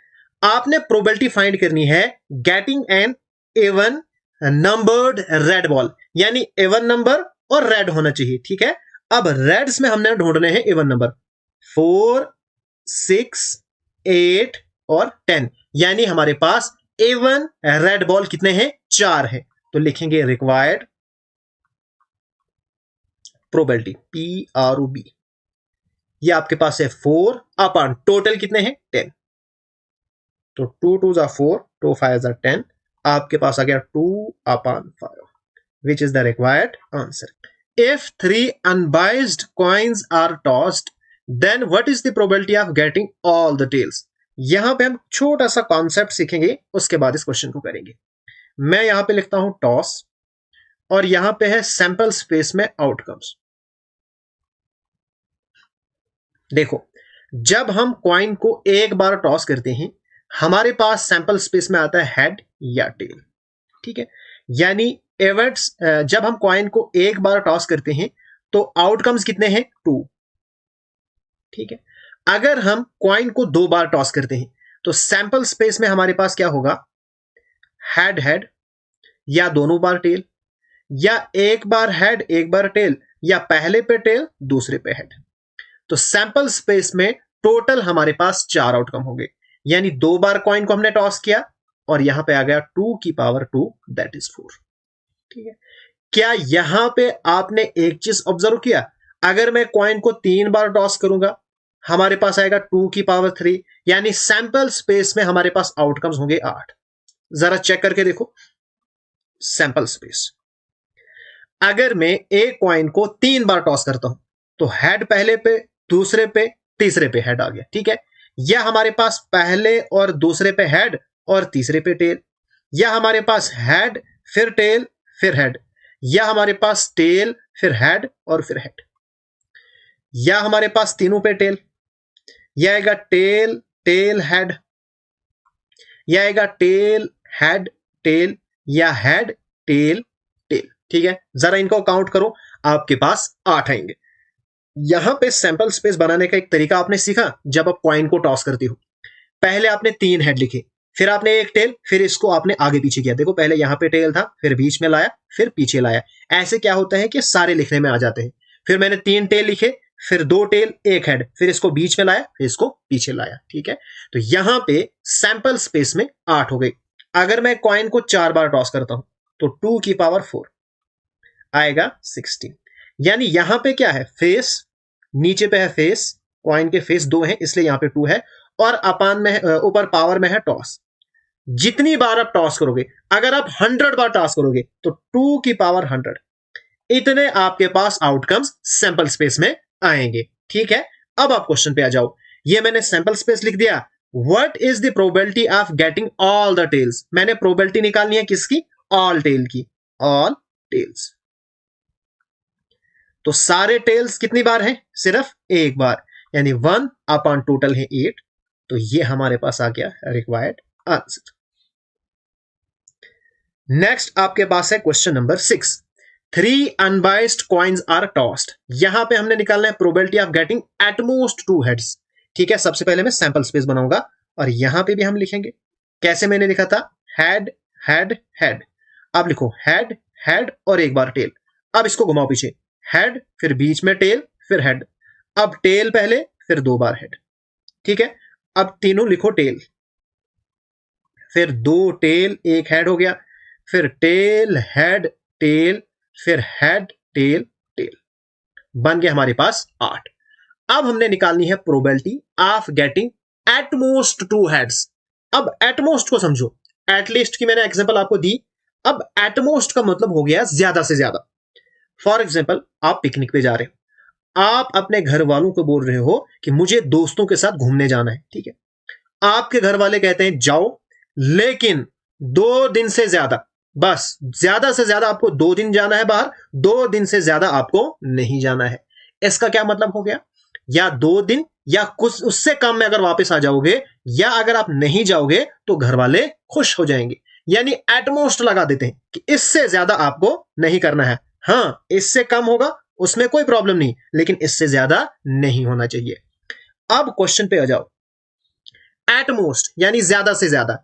आपने प्रोबेबिलिटी फाइंड करनी है getting an even numbered red ball, यानी इवन नंबर और रेड होना चाहिए, ठीक है। अब रेड्स में हमने ढूंढने हैं इवन नंबर 4 6 8 और 10, यानी हमारे पास इवन रेड बॉल कितने हैं, 4 है। तो लिखेंगे रिक्वायर्ड प्रोबेबिलिटी PROB, ये आपके पास है 4 अपॉन टोटल कितने हैं 10, तो 2 2 4, 2 5 10, आपके पास आ गया 2 upon 5, which is the required answer. If 3 unbiased coins are tossed then what is the probability of getting all the tails. यहां पे हम छोटा सा कॉन्सेप्ट सीखेंगे, उसके बाद इस क्वेश्चन को करेंगे। मैं यहां पे लिखता हूं टॉस, और यहां पे है सैंपल स्पेस में आउटकम्स। देखो जब हम कॉइन को एक बार टॉस करते हैं हमारे पास सैंपल स्पेस में आता है हेड या टेल, ठीक है। यानी एवर्ट्स जब हम कॉइन को एक बार टॉस करते हैं तो आउटकम्स कितने हैं, 2, ठीक है। अगर हम कॉइन को 2 बार टॉस करते हैं तो सैंपल स्पेस में हमारे पास क्या होगा, हेड हेड, या दोनों बार टेल, या एक बार हेड एक बार टेल, या पहले पे टेल दूसरे पे हेड। तो सैंपल स्पेस में टोटल हमारे पास 4 आउटकम होंगे, यानी 2 बार कॉइन को हमने टॉस किया और यहां पे आ गया 2 की पावर 2 दैट इज 4, ठीक है। क्या यहां पे आपने एक चीज ऑब्जर्व किया, अगर मैं कॉइन को 3 बार टॉस करूंगा हमारे पास आएगा 2 की पावर 3, यानी सैंपल स्पेस में हमारे पास आउटकम्स होंगे 8। जरा चेक करके देखो सैंपल स्पेस, अगर मैं एक कॉइन को 3 बार टॉस करता हूं तो हेड पहले पे, दूसरे पे, तीसरे पे हेड आ गया, ठीक है। या हमारे पास पहले और दूसरे पे हेड और तीसरे पे टेल, या हमारे पास हेड फिर टेल फिर हेड, या हमारे पास टेल फिर हेड और फिर हेड, या हमारे पास तीनों पे टेल, या आएगा टेल टेल हेड, या आएगा टेल हेड टेल, या हेड टेल टेल, ठीक है। जरा इनको काउंट करो, आपके पास 8 आएंगे। यहां पे सैंपल स्पेस बनाने का एक तरीका आपने सीखा, जब आप कॉइन को टॉस करते हो पहले आपने 3 हेड लिखे, फिर आपने एक टेल, फिर इसको आपने आगे पीछे किया। देखो पहले यहां पे टेल था, फिर बीच में लाया, फिर पीछे लाया। ऐसे क्या होता है कि सारे लिखने में आ जाते हैं। फिर मैंने 3 टेल लिखे, फिर 2 टेल एक हेड, फिर इसको बीच में लाया, फिर इसको पीछे लाया, ठीक है। तो यहां पे सैंपल स्पेस में 8 हो गई। अगर मैं कॉइन को 4 बार टॉस करता हूं तो 2 की पावर 4 आएगा 16, यानी यहां पे क्या है, फेस, नीचे पे है फेस, कॉइन के फेस 2 हैं इसलिए यहां पे 2 है, और अपान में ऊपर पावर में है टॉस। जितनी बार आप टॉस करोगे, अगर आप 100 बार टॉस करोगे तो 2 की पावर 100, इतने आपके पास आउटकम्स सैंपल स्पेस में आएंगे, ठीक है। अब आप क्वेश्चन पे आ जाओ। ये मैंने सैंपल स्पेस लिख दिया, what is the probability of getting all the tails, मैंने प्रोबेबिलिटी निकालनी है किसकी, ऑल टेल की, ऑल टेल्स। तो सारे टेल्स कितनी बार हैं, सिर्फ एक बार, यानी 1 अपॉन टोटल है 8। तो ये हमारे पास आ गया रिक्वायर्ड आंसर। नेक्स्ट आपके पास है question number 6, 3 unbiased coins are tossed. यहां पे हमने निकालना है probability of getting at most 2 heads, ठीक है। सबसे पहले मैं सैंपल स्पेस बनाऊंगा और यहां पे भी हम लिखेंगे, कैसे मैंने लिखा था, हेड हेड हेड। अब लिखो हेड हेड और एक बार टेल। अब इसको घुमाओ पीछे, हेड फिर बीच में टेल फिर हेड, अब टेल पहले फिर 2 बार हेड, ठीक है। अब तीनों लिखो टेल, फिर 2 टेल एक हेड हो गया, फिर टेल हेड टेल, फिर हेड टेल टेल, बन गया हमारे पास 8। अब हमने निकालनी है probability of getting at most 2 heads. अब एटमोस्ट को समझो, एटलीस्ट की मैंने एग्जांपल आपको दी, अब एटमोस्ट का मतलब हो गया ज्यादा से ज्यादा। फॉर एग्जांपल आप पिकनिक पे जा रहे हो, आप अपने घर वालों को बोल रहे हो कि मुझे दोस्तों के साथ घूमने जाना है, ठीक है। आपके घर वाले कहते हैं जाओ, लेकिन 2 दिन से ज्यादा, बस ज्यादा से ज्यादा आपको 2 दिन जाना है बाहर, 2 दिन से ज्यादा आपको नहीं जाना है। इसका क्या मतलब हो गया, या 2 दिन या कुछ उससे कम में अगर वापस आ जाओगे, या अगर आप नहीं जाओगे तो घर वाले खुश हो जाएंगे। यानी एटमोस्ट लगा देते हैं कि इससे ज्यादा आपको नहीं करना है। हाँ, इससे कम होगा उसमें कोई प्रॉब्लम नहीं, लेकिन इससे ज्यादा नहीं होना चाहिए। अब क्वेश्चन पे आ जाओ, एटमोस्ट यानी ज्यादा से ज्यादा,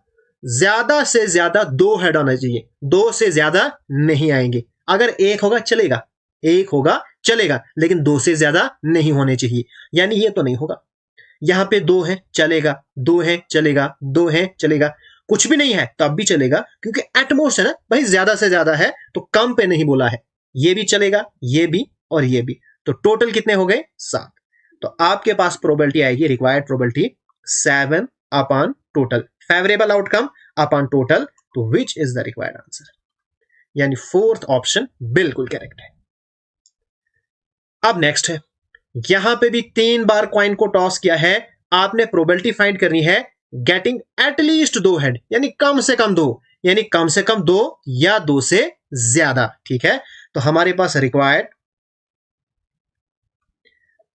ज्यादा से ज्यादा 2 हेड आना चाहिए, 2 से ज्यादा नहीं आएंगे। अगर एक होगा चलेगा, एक होगा चलेगा, लेकिन 2 से ज्यादा नहीं होने चाहिए। यानी ये तो नहीं होगा, यहां पे 2 है चलेगा, 2 है चलेगा, 2 है चलेगा, कुछ भी नहीं है तब भी चलेगा, क्योंकि एटमोस्ट है ना भाई, ज्यादा से ज्यादा है तो कम पे नहीं बोला है। ये भी चलेगा, ये भी और ये भी, तो टोटल कितने हो गए, 7। तो आपके पास प्रोबेबिलिटी आएगी, required probability 7 upon total, favourable outcome upon total, तो which is the required answer, यानी 4th ऑप्शन बिल्कुल करेक्ट है। अब नेक्स्ट है, यहां पे भी 3 बार कॉइन को टॉस किया है, आपने प्रोबेबिलिटी फाइंड करनी है गेटिंग एटलीस्ट 2 हेड, यानी कम से कम 2, यानी कम से कम 2 या 2 से ज्यादा, ठीक है। तो हमारे पास रिक्वायर्ड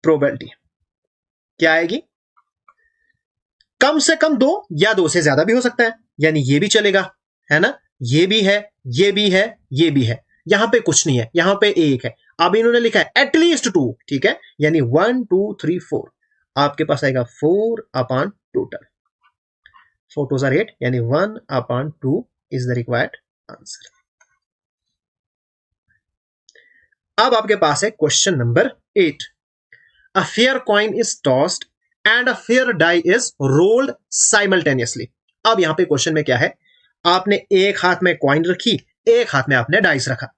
प्रोबेबिलिटी क्या आएगी, कम से कम 2 या 2 से ज्यादा भी हो सकता है, यानी ये भी चलेगा, है ना, ये भी है, ये भी है, ये भी है। यहां पे कुछ नहीं है, यहां पे 1 है। अब इन्होंने लिखा है एटलीस्ट 2, ठीक है, यानी 1 2 3 4, आपके पास आएगा 4 अपॉन टोटल, 4 2 आर 8, यानी 1 upon 2 is the required answer. अब आपके पास है question number 8। A fair coin is tossed and a fair die is rolled simultaneously. अब यहां पे क्वेश्चन में क्या है, आपने एक हाथ में कॉइन रखी, एक हाथ में आपने डाइस रखा,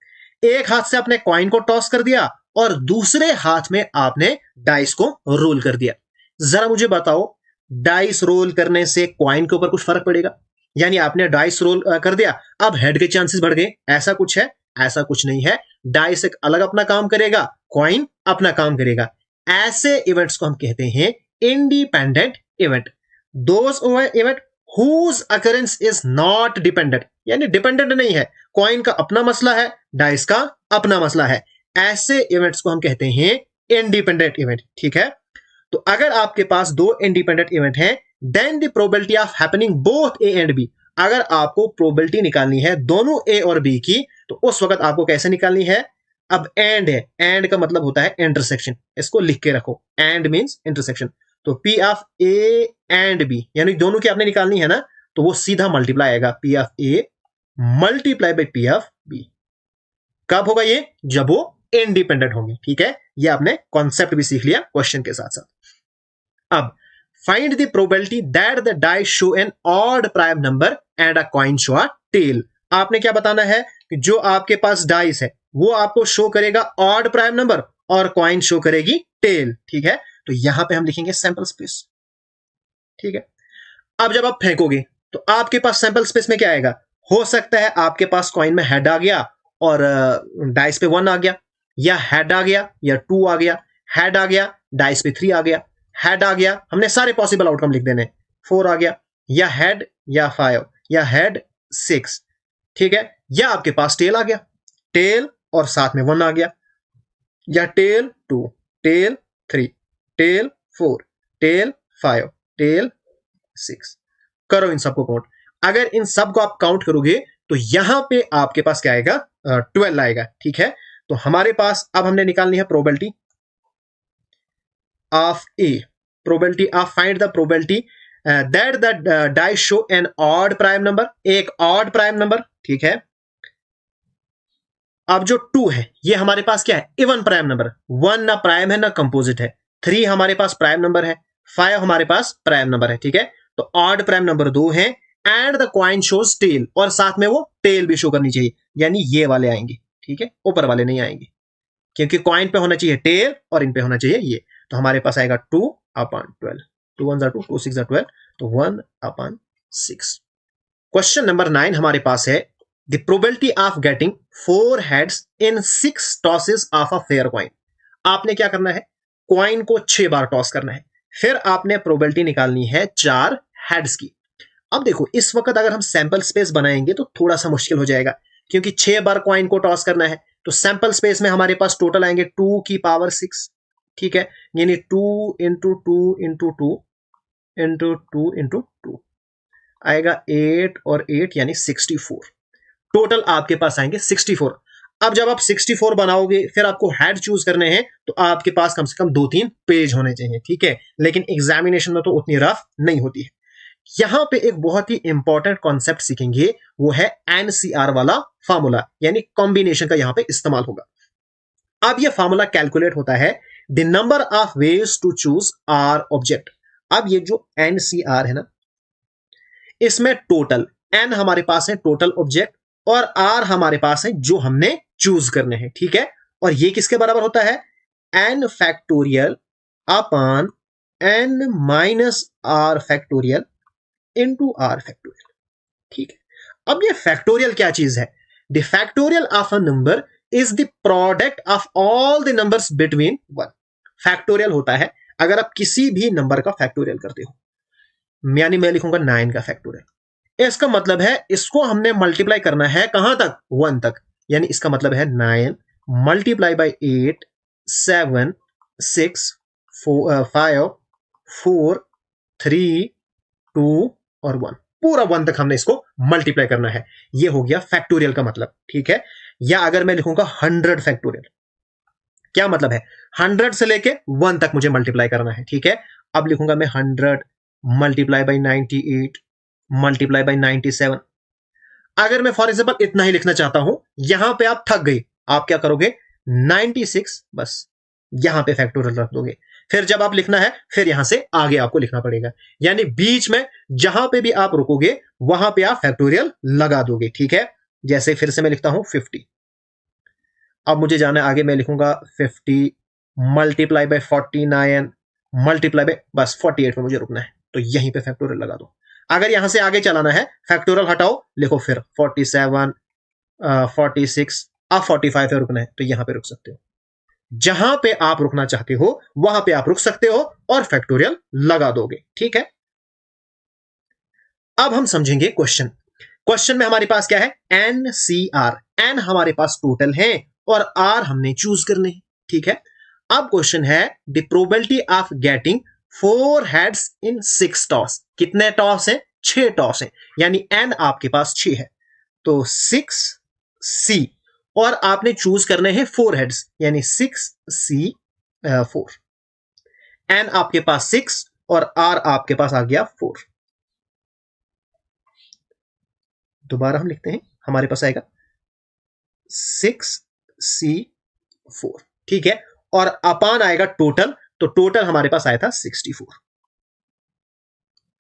एक हाथ से आपने कॉइन को टॉस कर दिया और दूसरे हाथ में आपने डाइस को रोल कर दिया। जरा मुझे बताओ, डाइस रोल करने से कॉइन के ऊपर कुछ फर्क पड़ेगा? यानी आपने डाइस रोल कर दिया, अब हेड के चांसेस बढ़ गए, ऐसा कुछ है? ऐसा कुछ नहीं है। डाइस एक अलग अपना काम करेगा, कॉइन अपना काम करेगा। ऐसे इवेंट्स को हम कहते हैं independent event. Those event whose occurrence is not dependent, यानी डिपेंडेंट नहीं है, कॉइन का अपना मसला है, डाइस का अपना मसला है। ऐसे इवेंट्स को हम कहते हैं इंडिपेंडेंट इवेंट, ठीक है। तो अगर आपके पास 2 इंडिपेंडेंट इवेंट हैं, then the probability of happening both A and B, अगर आपको प्रोबेबिलिटी निकालनी है दोनों ए और बी की, तो उस वक्त आपको कैसे निकालनी है? अब एंड है, एंड का मतलब होता है इंटरसेक्शन, इसको लिख के रखो, एंड मींस इंटरसेक्शन। तो P of A and B, यानी दोनों की आपने निकालनी है ना, तो वो सीधा मल्टीप्लाई आएगा, P of A multiply by P of B. कब होगा ये? जब वो इंडिपेंडेंट होंगे, ठीक है। ये आपने कॉन्सेप्ट भी सीख लिया क्वेश्चन के साथ साथ। अब find the probability that the dice show an odd prime number and a coin show a tail. आपने क्या बताना है कि जो आपके पास डाइस है वो आपको शो करेगा ऑड प्राइम नंबर और कॉइन शो करेगी टेल, ठीक है। तो यहां पे हम लिखेंगे सैंपल स्पेस, ठीक है। अब जब आप फेंकोगे तो आपके पास सैंपल स्पेस में क्या आएगा? हो सकता है आपके पास कॉइन में हेड आ गया और डाइस पे 1 आ गया, या हेड आ गया या 2 आ गया, हेड आ गया डाइस पे 3 आ गया, हेड आ गया, हमने सारे पॉसिबल आउटकम लिख देने, 4 आ गया, या हेड या 5 या हेड 6, ठीक है। या आपके पास टेल आ गया, टेल और साथ में 1 आ गया, या tail 2, tail 3, tail 4, tail 5, tail 6। करो इन सबको काउंट। अगर इन सबको आप काउंट करोगे तो यहां पे आपके पास क्या आएगा? 12 आएगा, ठीक है। तो हमारे पास अब हमने निकालनी है probability of A, probability of find the probability that the dice show an odd prime number, एक ऑड प्राइम नंबर, ठीक है। अब जो 2 है ये हमारे पास क्या है? इवन प्राइम नंबर, 1 ना प्राइम है ना कंपोजिट है, 3 हमारे पास प्राइम नंबर है, 5 हमारे पास प्राइम नंबर है, ठीक है। तो ऑड प्राइम नंबर 2 है and the coin shows tail, और साथ में वो टेल भी शो करनी चाहिए, यानी ये वाले आएंगे, ठीक है, ऊपर वाले नहीं आएंगे, क्योंकि कॉइन पे होना चाहिए टेल और इन पे होना चाहिए ये। तो हमारे पास आएगा 2 अपॉन 12, 2 1 2, 2 6 12, तो 1 अपॉन 6। क्वेश्चन नंबर 9 हमारे पास है the probability of getting 4 heads in 6 tosses of a fair coin. आपने क्या करना है? कॉइन को 6 बार टॉस करना है, फिर आपने प्रोबेबिलिटी निकालनी है 4 हेड्स की। अब देखो, इस वक्त अगर हम सैंपल स्पेस बनाएंगे तो थोड़ा सा मुश्किल हो जाएगा, क्योंकि 6 बार कॉइन को टॉस करना है। तो सैंपल स्पेस में हमारे पास टोटल आएंगे 2 की पावर 6, ठीक है, यानी 2 इंटू 2 इंटू 2 इंटू 2 इंटू 2 आएगा 8 और 8 यानी 64। टोटल आपके पास आएंगे 64। अब जब आप 64 बनाओगे फिर आपको हेड चूज करने हैं, तो आपके पास कम से कम 2-3 पेज होने चाहिए, ठीक है। लेकिन एग्जामिनेशन में तो उतनी रफ नहीं होती है। यहां पे एक बहुत ही इंपॉर्टेंट कॉन्सेप्ट सीखेंगे, वो है एनसीआर वाला फार्मूला, यानी कॉम्बिनेशन का यहां पे इस्तेमाल होगा। अब ये फार्मूला कैलकुलेट होता है the number of ways to choose r object. अब ये जो एनसीआर है ना, इसमें टोटल एन हमारे पास है टोटल ऑब्जेक्ट, और आर हमारे पास है जो हमने चूज करने हैं, ठीक है। और ये किसके बराबर होता है? N factorial upon n minus r factorial into r factorial, ठीक है। अब ये फैक्टोरियल क्या चीज है? The factorial of a number is the product of all the numbers between 1। Factorial होता है अगर आप किसी भी नंबर का फैक्टोरियल करते हो, यानी मैं लिखूंगा 9 का फैक्टोरियल, इसका मतलब है इसको हमने मल्टीप्लाई करना है कहां तक? 1 तक, यानी इसका मतलब है 9 मल्टीप्लाई बाई 8 7 6 5 4 3 2 और 1, पूरा 1 तक हमने इसको मल्टीप्लाई करना है। ये हो गया फैक्टोरियल का मतलब, ठीक है। या अगर मैं लिखूंगा 100 फैक्टोरियल, क्या मतलब है, 100 से लेके 1 तक मुझे मल्टीप्लाई करना है, ठीक है। अब लिखूंगा मैं 100 मल्टीप्लाई बाई 98 मल्टीप्लाई बाई 97। अगर मैं फॉर एग्जाम्पल इतना ही लिखना चाहता हूं, यहां पे आप थक गए, आप क्या करोगे, 96 बस यहां पे फैक्टोरियल रख दोगे। फिर जब आप लिखना है, फिर यहां से आगे आपको लिखना पड़ेगा, यानी बीच में जहां पे भी आप रुकोगे वहां पे आप फैक्टोरियल लगा दोगे, ठीक है। जैसे फिर से मैं लिखता हूं 50, अब मुझे जाना है आगे, मैं लिखूंगा 50 मल्टीप्लाई बाय 49 मल्टीप्लाई बाय, बस 48 में मुझे रुकना है, तो यहीं पे फैक्टोरियल लगा दो। अगर यहां से आगे चलाना है, फैक्टोरियल हटाओ, लिखो फिर 47 46, अब 45 पे रुकना है तो यहां पे रुक सकते हो। जहां पे आप रुकना चाहते हो वहां पे आप रुक सकते हो और फैक्टोरियल लगा दोगे, ठीक है। अब हम समझेंगे क्वेश्चन। क्वेश्चन में हमारे पास क्या है, NCR, N हमारे पास टोटल है और R हमने चूज करने हैं, ठीक है। अब क्वेश्चन है the probability of getting 4 heads in 6 toss, कितने टॉस है, 6 टॉस है, यानी N आपके पास 6 है, तो 6C, और आपने चूज करने हैं 4 हेड्स, यानी 6C4। N आपके पास 6 और R आपके पास आ गया 4। दोबारा हम लिखते हैं, हमारे पास आएगा 6C4, ठीक है, और अपान आएगा टोटल, तो टोटल हमारे पास आया था 64।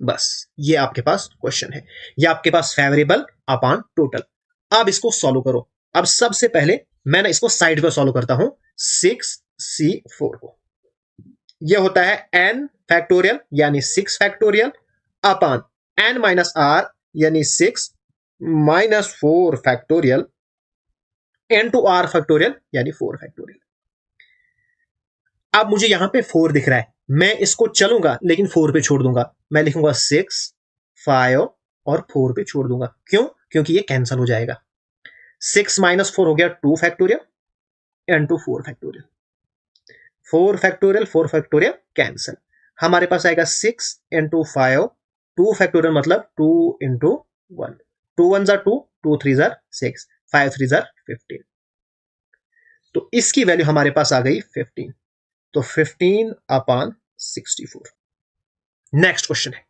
बस ये आपके पास क्वेश्चन है, ये आपके पास फेवरेबल अपान टोटल। अब इसको सॉल्व करो। अब सबसे पहले मैं ना इसको साइड पे सॉल्व करता हूं, 6C4 को, ये होता है n फैक्टोरियल यानी 6 factorial upon n minus r यानी 6 minus 4 factorial n to r factorial यानी 4 फैक्टोरियल। अब मुझे यहां पे 4 दिख रहा है, मैं इसको चलूंगा लेकिन 4 पे छोड़ दूंगा, मैं लिखूंगा 6 5 और 4 पे छोड़ दूंगा, क्यों, क्योंकि ये कैंसिल हो जाएगा। 6 माइनस 4 हो गया 2 factorial n to 4 factorial, 4 factorial cancel, हमारे पास आएगा 6 इंटू 5, 2 फैक्टोरियल मतलब 2 इंटू 1, 2 1 जार 2, 2 3 जार 6, 5 3 जार 15, तो इसकी वैल्यू हमारे पास आ गई 15, तो 15 अपान 64। नेक्स्ट क्वेश्चन है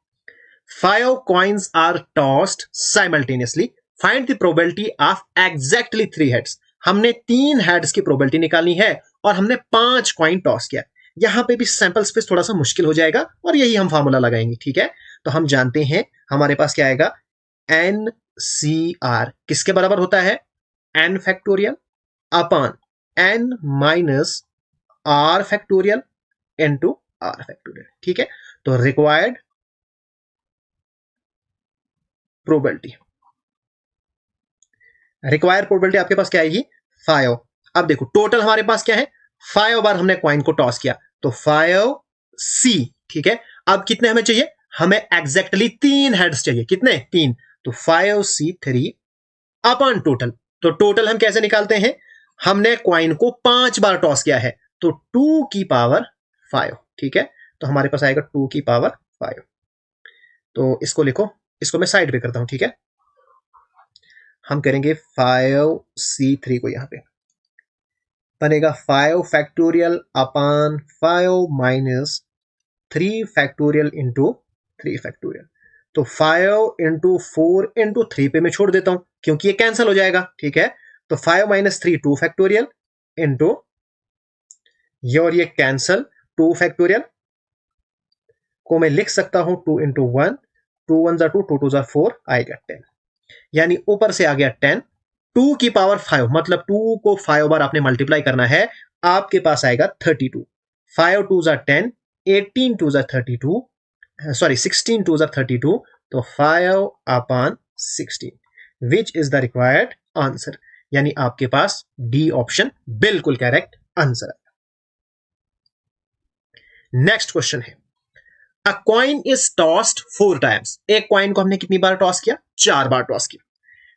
5 coins are tossed simultaneously, find the probability of exactly 3 heads. हमने 3 हेड्स की प्रोबेबिलिटी निकालनी है और हमने 5 कॉइन टॉस किया। यहां पे भी सैंपल स्पेस थोड़ा सा मुश्किल हो जाएगा और यही हम फार्मूला लगाएंगे, ठीक है। तो हम जानते हैं हमारे पास क्या आएगा, NCR किसके बराबर होता है, n factorial upon n minus r factorial into r factorial, ठीक है। तो रिक्वायर्ड प्रोबेबिलिटी, रिक्वायर्ड प्रोबेबिलिटी आपके पास क्या आएगी, 5। अब देखो टोटल हमारे पास क्या है, 5 बार हमने कॉइन को टॉस किया, तो 5C, ठीक है। अब कितने हमें चाहिए, हमें एग्जैक्टली 3 हेड्स चाहिए, कितने, 3, तो 5C3 अपॉन टोटल। तो टोटल हम कैसे निकालते हैं, हमने कॉइन को 5 बार टॉस किया है, तो 2 की पावर 5, ठीक है। तो हमारे पास आएगा 2 की पावर 5, तो इसको लिखो, इसको मैं साइड पे करता हूं, ठीक है। हम करेंगे 5C3 को, यहां पे बनेगा 5 फैक्टोरियल अपान 5 माइनस 3 फैक्टोरियल इंटू 3 फैक्टोरियल, तो 5 इंटू 4 इंटू 3 पे मैं छोड़ देता हूं क्योंकि ये कैंसिल हो जाएगा, ठीक है। तो 5 माइनस 3 2 फैक्टोरियल इंटू ये और ये कैंसिल, 2 फैक्टोरियल को मैं लिख सकता हूं 2 इंटू 1, 2 1 जार 2, 2 2 जार 4, आएगा 10, यानी ऊपर से आ गया 10, 2 की पावर 5 मतलब 2 को 5 बार आपने मल्टीप्लाई करना है, आपके पास आएगा 32, 5 2 जार 10, 18 2 जार 32, सॉरी 16 2 जार 32, तो 5 अपान 16 विच इज द रिक्वायर्ड आंसर, यानी आपके पास डी ऑप्शन बिल्कुल करेक्ट आंसर है। नेक्स्ट क्वेश्चन है अ कॉइन इज टॉस्ड 4 टाइम्स, एक कॉइन को हमने कितनी बार टॉस किया, 4 बार टॉस किया।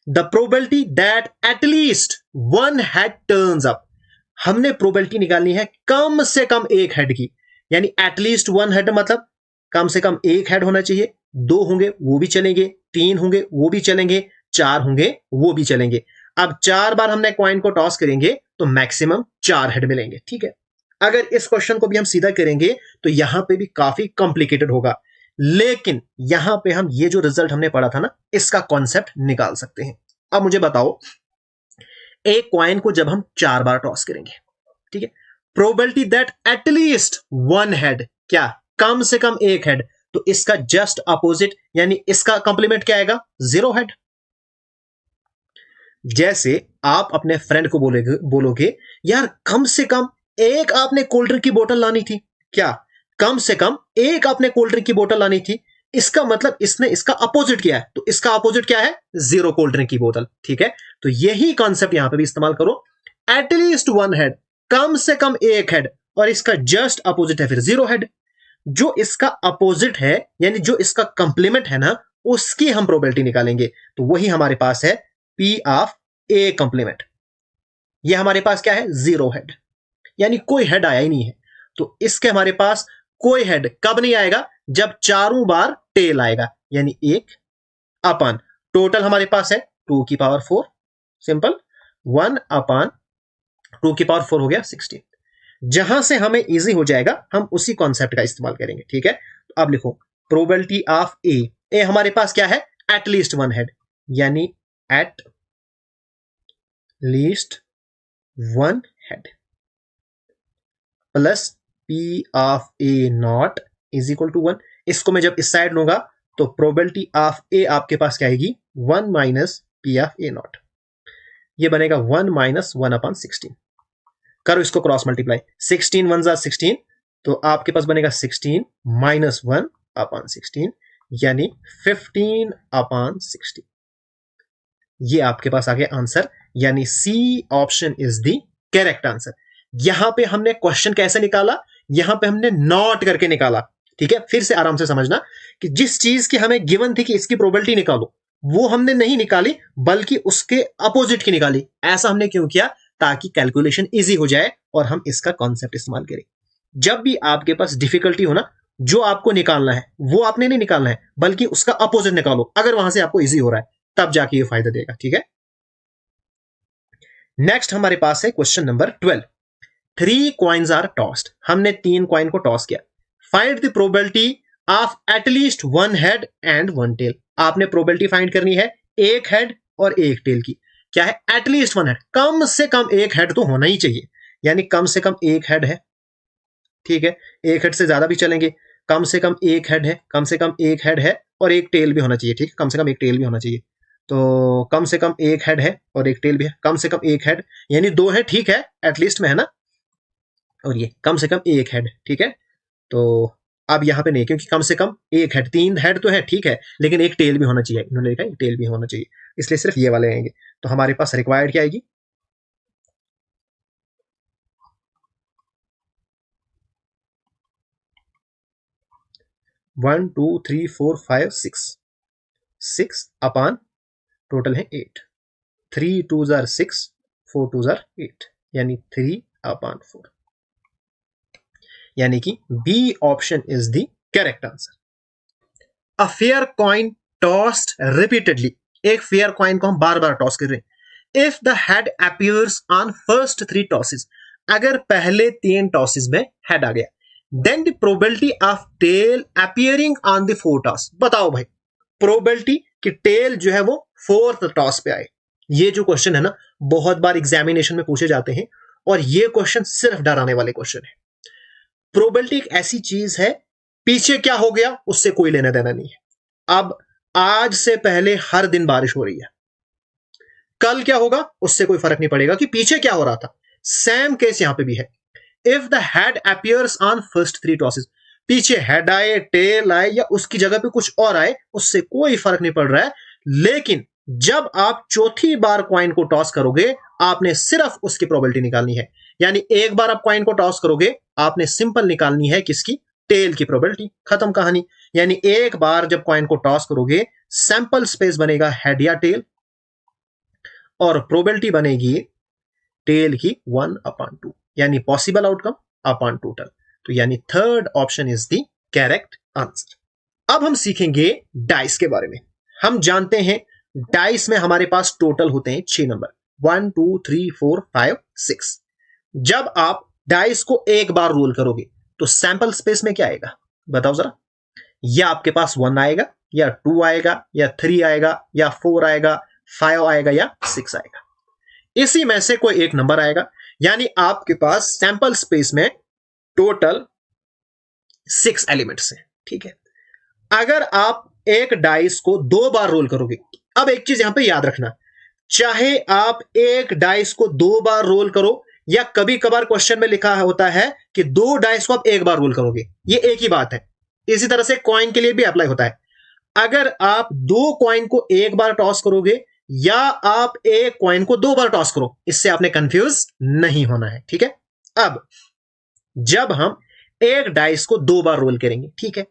The probability that at least 1 head turns up, हमने प्रोबेबिलिटी निकालनी है कम से कम एक हेड की, यानी एटलीस्ट 1 हेड मतलब कम से कम एक हेड होना चाहिए, 2 होंगे वो भी चलेंगे, 3 होंगे वो भी चलेंगे, 4 होंगे वो भी चलेंगे। अब 4 बार हमने कॉइन को टॉस करेंगे तो मैक्सिमम 4 हेड मिलेंगे, ठीक है। अगर इस क्वेश्चन को भी हम सीधा करेंगे तो यहां पे भी काफी कॉम्प्लिकेटेड होगा, लेकिन यहां पे हम ये जो रिजल्ट हमने पढ़ा था ना, इसका कॉन्सेप्ट निकाल सकते हैं। अब मुझे बताओ, एक कॉइन को जब हम 4 बार टॉस करेंगे, ठीक है, प्रोबेबिलिटी दैट एटलीस्ट 1 हेड, क्या कम से कम एक हेड, तो इसका जस्ट अपोजिट यानी इसका कंप्लीमेंट क्या आएगा, 0 हेड। जैसे आप अपने फ्रेंड को बोलोगे यार कम से कम एक आपने कोल्ड ड्रिंक की बोतल लानी थी, क्या कम से कम एक आपने कोल्ड ड्रिंक की बोतल लानी थी, इसका मतलब इसने इसका अपोजिट किया है, तो इसका अपोजिट क्या है, 0 कोल्ड ड्रिंक की बोतल, ठीक है। तो यही कॉन्सेप्ट यहां पे भी इस्तेमाल करो, एटलीस्ट 1 हेड, कम से कम एक हेड, और इसका जस्ट अपोजिट है फिर 0 हेड। जो इसका अपोजिट है यानी जो इसका कंप्लीमेंट है ना, उसकी हम प्रोबेबिलिटी निकालेंगे, तो वही हमारे पास है पी ऑफ ए कंप्लीमेंट। ये हमारे पास क्या है, 0 हेड, यानी कोई हेड आया ही नहीं है। तो इसके हमारे पास कोई हेड कब नहीं आएगा, जब चारों बार टेल आएगा, यानी 1 अपान टोटल हमारे पास है 2 की पावर 4, सिंपल 1 अपान 2 की पावर 4 हो गया 16। जहां से हमें इजी हो जाएगा हम उसी कॉन्सेप्ट का इस्तेमाल करेंगे, ठीक है। तो अब लिखो प्रोबेबिलिटी ऑफ ए हमारे पास क्या है, एटलीस्ट 1 हेड, यानी at least 1 head plus P of A not is equal to 1। इसको मैं जब इस साइड लूंगा तो प्रोबेबिलिटी ऑफ ए आपके पास क्या आएगी, 1 minus P of A not, ये बनेगा 1 माइनस 1 अपॉन 16। करो इसको क्रॉस मल्टीप्लाई, 16 1 जा 16, तो आपके पास बनेगा 16 माइनस 1 अपॉन 16, यानी 15 अपॉन 16। ये आपके पास आ गया आंसर, यानी C option is the correct answer. यहां पे हमने क्वेश्चन कैसे निकाला, यहां पे हमने नॉट करके निकाला, ठीक है। फिर से आराम से समझना कि जिस चीज की हमें गिवन थी कि इसकी प्रोबेबिलिटी निकालो, वो हमने नहीं निकाली बल्कि उसके अपोजिट की निकाली। ऐसा हमने क्यों किया, ताकि कैलकुलेशन इजी हो जाए और हम इसका कॉन्सेप्ट इस्तेमाल करें। जब भी आपके पास डिफिकल्टी हो ना, जो आपको निकालना है वो आपने नहीं निकालना है बल्कि उसका अपोजिट निकालो, अगर वहां से आपको इजी हो रहा है तब जाके ये फायदा देगा, ठीक है। नेक्स्ट हमारे पास है question number 12। 3 coins are tossed, हमने 3 कॉइन को टॉस किया। Find the probability of at least 1 head and 1 tail. आपने प्रोबेबिलिटी फाइंड करनी है एक हेड और एक टेल की। क्या है, एटलीस्ट 1 हेड, कम से कम एक हेड तो होना ही चाहिए, यानी कम से कम एक हेड है, ठीक है। एक हेड से ज्यादा भी चलेंगे, कम से कम एक हेड है, कम से कम एक हेड है और एक टेल भी होना चाहिए, ठीक है, कम से कम एक टेल भी होना चाहिए। तो कम से कम एक हेड है और एक टेल भी है, कम से कम एक हेड यानी 2 है, ठीक है, एटलीस्ट में है ना, और ये कम से कम एक हेड, ठीक है। तो अब यहां पे नहीं, क्योंकि कम से कम एक हेड, 3 हेड तो है ठीक है, लेकिन एक टेल भी होना चाहिए, इन्होंने लिखा है टेल भी होना चाहिए, इसलिए सिर्फ ये वाले आएंगे। तो हमारे पास रिक्वायर्ड क्या आएगी, 1 2 3 4 5 6 अपान टोटल है 8, 3 2 जार 6 4 2 जार 8, यानी 3 अपान 4, यानी कि B option is the correct answer. A fair coin tossed repeatedly, एक फेयर कॉइन को हम बार बार टॉस कर रहे हैं। If the head appears on first 3 tosses, अगर पहले 3 टॉसेस में हेड आ गया, then the probability of tail appearing on the 4th toss. बताओ भाई, प्रोबेबिलिटी कि टेल जो है वो 4th टॉस पे आए। ये जो क्वेश्चन है ना, बहुत बार एग्जामिनेशन में पूछे जाते हैं और ये क्वेश्चन सिर्फ डराने वाले क्वेश्चन है। प्रोबेबिलिटी एक ऐसी चीज है, पीछे क्या हो गया उससे कोई लेना देना नहीं है। अब आज से पहले हर दिन बारिश हो रही है, कल क्या होगा उससे कोई फर्क नहीं पड़ेगा कि पीछे क्या हो रहा था। सेम केस यहां पे भी है। If the head appears on first 3 tosses, पीछे हेड आए, टेल आए या उसकी जगह पे कुछ और आए, उससे कोई फर्क नहीं पड़ रहा है। लेकिन जब आप चौथी बार कॉइन को टॉस करोगे, आपने सिर्फ उसकी प्रोबेबिलिटी निकालनी है। यानी एक बार आप कॉइन को टॉस करोगे, आपने सिंपल निकालनी है किसकी, टेल की प्रोबेबिलिटी, खत्म कहानी। यानी एक बार जब कॉइन को टॉस करोगे, सैंपल स्पेस बनेगा हेड या टेल और प्रोबेबिलिटी बनेगी टेल की 1/2, यानी पॉसिबल आउटकम अपॉन टोटल। तो यानी third option is the correct answer. अब हम सीखेंगे डाइस के बारे में। हम जानते हैं डाइस में हमारे पास टोटल होते हैं 6 नंबर, 1 2 3 4 5 6। जब आप डाइस को एक बार रोल करोगे तो सैंपल स्पेस में क्या आएगा बताओ जरा। या आपके पास 1 आएगा, या 2 आएगा, या 3 आएगा, या 4 आएगा, 5 आएगा, या 6 आएगा। इसी में से कोई एक नंबर आएगा, यानी आपके पास सैंपल स्पेस में टोटल 6 एलिमेंट्स हैं। ठीक है, अगर आप एक डाइस को 2 बार रोल करोगे, अब एक चीज यहां पे याद रखना, चाहे आप एक डाइस को 2 बार रोल करो, या कभी कभार क्वेश्चन में लिखा होता है कि 2 डाइस को आप एक बार रोल करोगे, ये एक ही बात है। इसी तरह से कॉइन के लिए भी अप्लाई होता है। अगर आप 2 कॉइन को एक बार टॉस करोगे, या आप एक कॉइन को 2 बार टॉस करो, इससे आपने कंफ्यूज नहीं होना है। ठीक है, अब जब हम एक डाइस को 2 बार रोल करेंगे, ठीक है,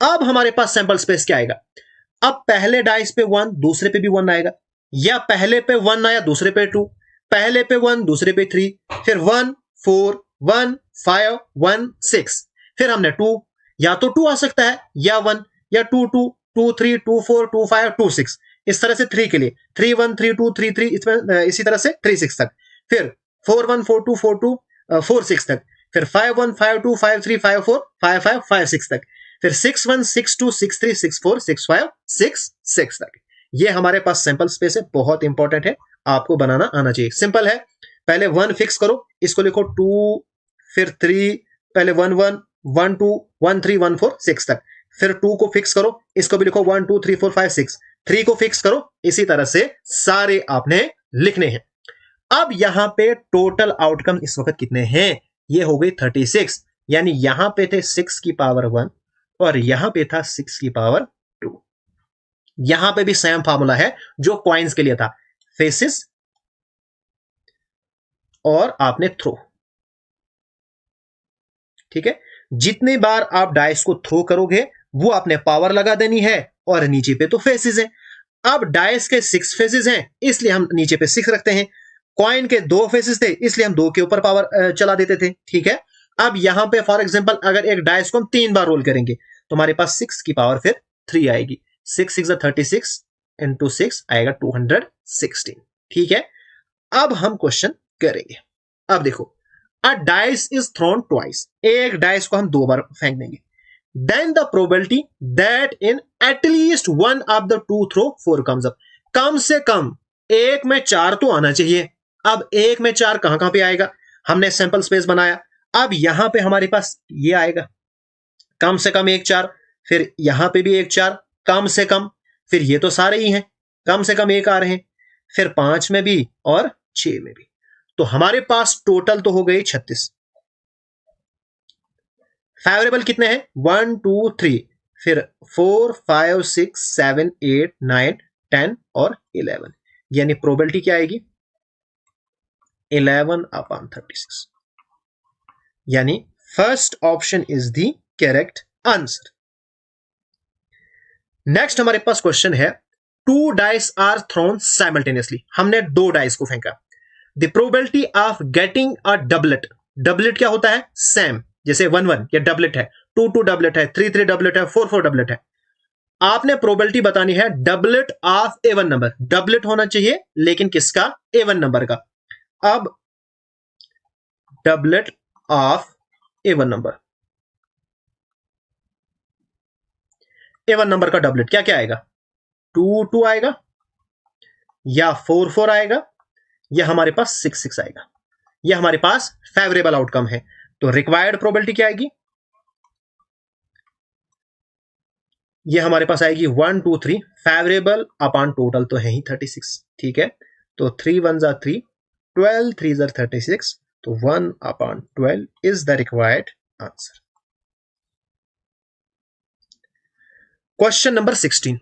अब हमारे पास सैंपल स्पेस क्या आएगा। अब पहले डाइस पे 1, दूसरे पे भी 1 आएगा, या पहले पे 1 आया, दूसरे पे 2, पहले पे 1, दूसरे पे 3, फिर 1 4 1 5 1 6, फिर हमने 2, या तो 2 आ सकता है, या 1, या 2 2 2 3 2 4 2 5 2 6, इस तरह से 3 के लिए 3 1 3 2 3 3, इसी तरह से 3 6 तक, फिर 4 1 4 2 4 2 4 6 तक, फिर 5 1 5 2 5 3 5 4 5 5 5 6 तक, फिर 6 1 6 2 6 3 6 4 6 5 6 6 तक। ये हमारे पास सैंपल स्पेस है, बहुत इंपॉर्टेंट है, आपको बनाना आना चाहिए। सिंपल है, पहले 1 फिक्स करो, इसको लिखो 2, फिर 3, पहले 1 1 1 2 1 3 1 4 6 तक, फिर 2 को फिक्स करो, इसको भी लिखो 1 2 3 4 5 6, 3 को फिक्स करो, इसी तरह से सारे आपने लिखने हैं। अब यहां पे टोटल आउटकम इस वक्त कितने हैं, ये हो गई 36, यानी यहां पे थे 6 की पावर 1 और यहां पे था 6 की पावर 2। यहां पे भी सेम फार्मूला है जो कॉइन्स के लिए था, फेसिस और आपने थ्रो। ठीक है, जितनी बार आप डाइस को थ्रो करोगे वो आपने पावर लगा देनी है, और नीचे पे तो फेसिस है। अब डाइस के 6 फेसेस हैं, इसलिए हम नीचे पे 6 रखते हैं। कॉइन के 2 फेसेस थे, इसलिए हम 2 के ऊपर पावर चला देते थे। ठीक है, अब यहां पे फॉर एग्जांपल अगर एक डाइस को हम 3 बार रोल करेंगे तो हमारे पास 6 की पावर फिर 3 आएगी। 6 6 36 इंटू 6 आएगा 216। ठीक है, अब हम क्वेश्चन करेंगे। अब देखो, अ डाइस इज थ्रोन ट्वाइस, एक डाइस को हम 2 बार फेंक देंगे। Then the probability that in at least one of the two throw 4 comes up, कम से कम एक में 4 तो आना चाहिए। अब एक में 4 कहां पे आएगा, हमने सैंपल स्पेस बनाया, अब यहां पे हमारे पास ये आएगा कम से कम एक 4, फिर यहां पे भी एक 4 कम से कम, फिर ये तो सारे ही हैं कम से कम एक आ रहे हैं, फिर 5 में भी और 6 में भी, तो हमारे पास टोटल तो हो गई 36। फेवरेबल कितने हैं, 1 2 3, फिर 4 5 6 7 8 9 10 और 11, यानी प्रोबेबिलिटी क्या आएगी 11/36, यानी first option is the correct answer. Next हमारे पास क्वेश्चन है, 2 डाइस आर थ्रोन साइमल्टेनियसली, हमने 2 डाइस को फेंका, the probability of getting a doublet, doublet क्या होता है सेम, जैसे 1 1 ये डबलेट है, 2 2 डबलेट है, 3 3 डबलेट है, 4 4 डबलेट है। आपने प्रोबेबिलिटी बतानी है doublet of even number, doublet होना चाहिए लेकिन किसका, एवन नंबर का। अब doublet of even number, even number का डबलेट क्या क्या आएगा, 2 2 आएगा, या 4 4 आएगा, या हमारे पास 6 6 आएगा। यह हमारे पास फेवरेबल आउटकम है, तो रिक्वायर्ड प्रोबेबिलिटी क्या आएगी, ये हमारे पास आएगी 1 2 3, फेवरेबल अपॉन टोटल तो है ही 36। ठीक है, तो 3 1 3, 12 3 36, तो 1/12 is the required answer. Question number 16,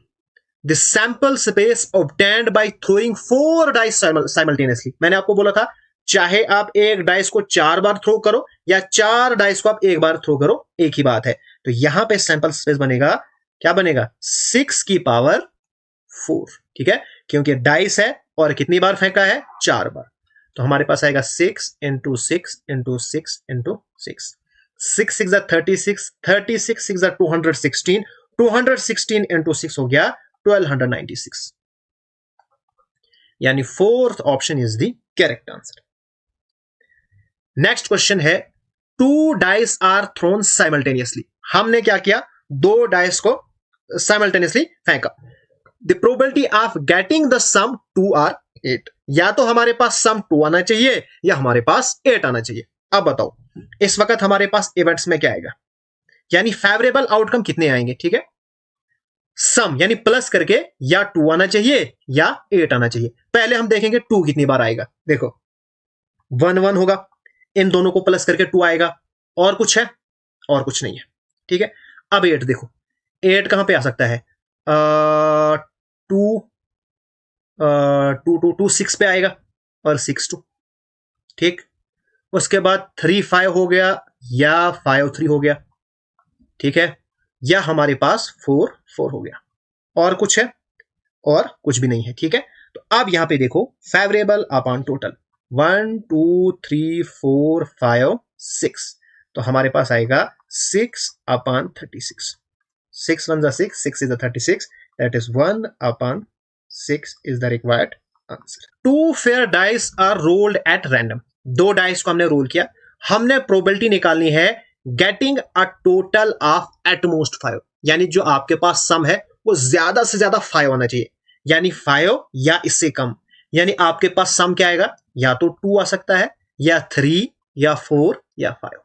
the sample space obtained by throwing 4 dice simultaneously. मैंने आपको बोला था चाहे आप एक डाइस को 4 बार थ्रो करो या 4 डाइस को आप एक बार थ्रो करो, एक ही बात है। तो यहां पे सैंपल स्पेस बनेगा, क्या बनेगा 6 की पावर 4। ठीक है, क्योंकि डाइस है और कितनी बार फेंका है 4 बार, तो हमारे पास आएगा 6 इंटू 6 इंटू 6 इंटू 6, 6 6 36, 36 6 216, 216 इंटू 6 हो गया 1296, यानी fourth option is the correct answer. Next question है, 2 डाइस आर थ्रोन साइमल्टेनियसली। हमने क्या किया, 2 डाइस को साइमल्टेनियसली फेंका। The probability of getting the sum 2 or 8। या तो हमारे पास सम 2 आना चाहिए या हमारे पास 8 आना चाहिए। अब बताओ इस वक्त हमारे पास इवेंट्स में क्या आएगा, यानी फेवरेबल आउटकम कितने आएंगे, ठीक है। सम यानी प्लस करके या 2 आना चाहिए या 8 आना चाहिए। पहले हम देखेंगे 2 कितनी बार आएगा। देखो 1 1 होगा, इन दोनों को प्लस करके 2 आएगा, और कुछ है, और कुछ नहीं है, ठीक है। अब 8 देखो, 8 कहां पे आ सकता है, 2 2 2 6 पे आएगा और 6 2, ठीक। उसके बाद 3 5 हो गया या 5 3 हो गया, ठीक है, या हमारे पास 4 4 हो गया, और कुछ है, और कुछ भी नहीं है, ठीक है। तो अब यहां पे देखो फेवरेबल अपॉन टोटल 1 2 3 4 5 6, तो हमारे पास आएगा 6 upon 36। 6 1 6, 6 is the 36, that is 1 upon 6 is the required answer. 2 fair dice are rolled at random। 2 dice को हमने रोल किया, हमने प्रोबेबिलिटी निकालनी है getting a total of at most 5, यानी जो आपके पास सम है वो ज्यादा से ज्यादा 5 होना चाहिए, यानी 5 या इससे कम। यानी आपके पास सम क्या आएगा, या तो 2 आ सकता है, या 3 या 4 या 5,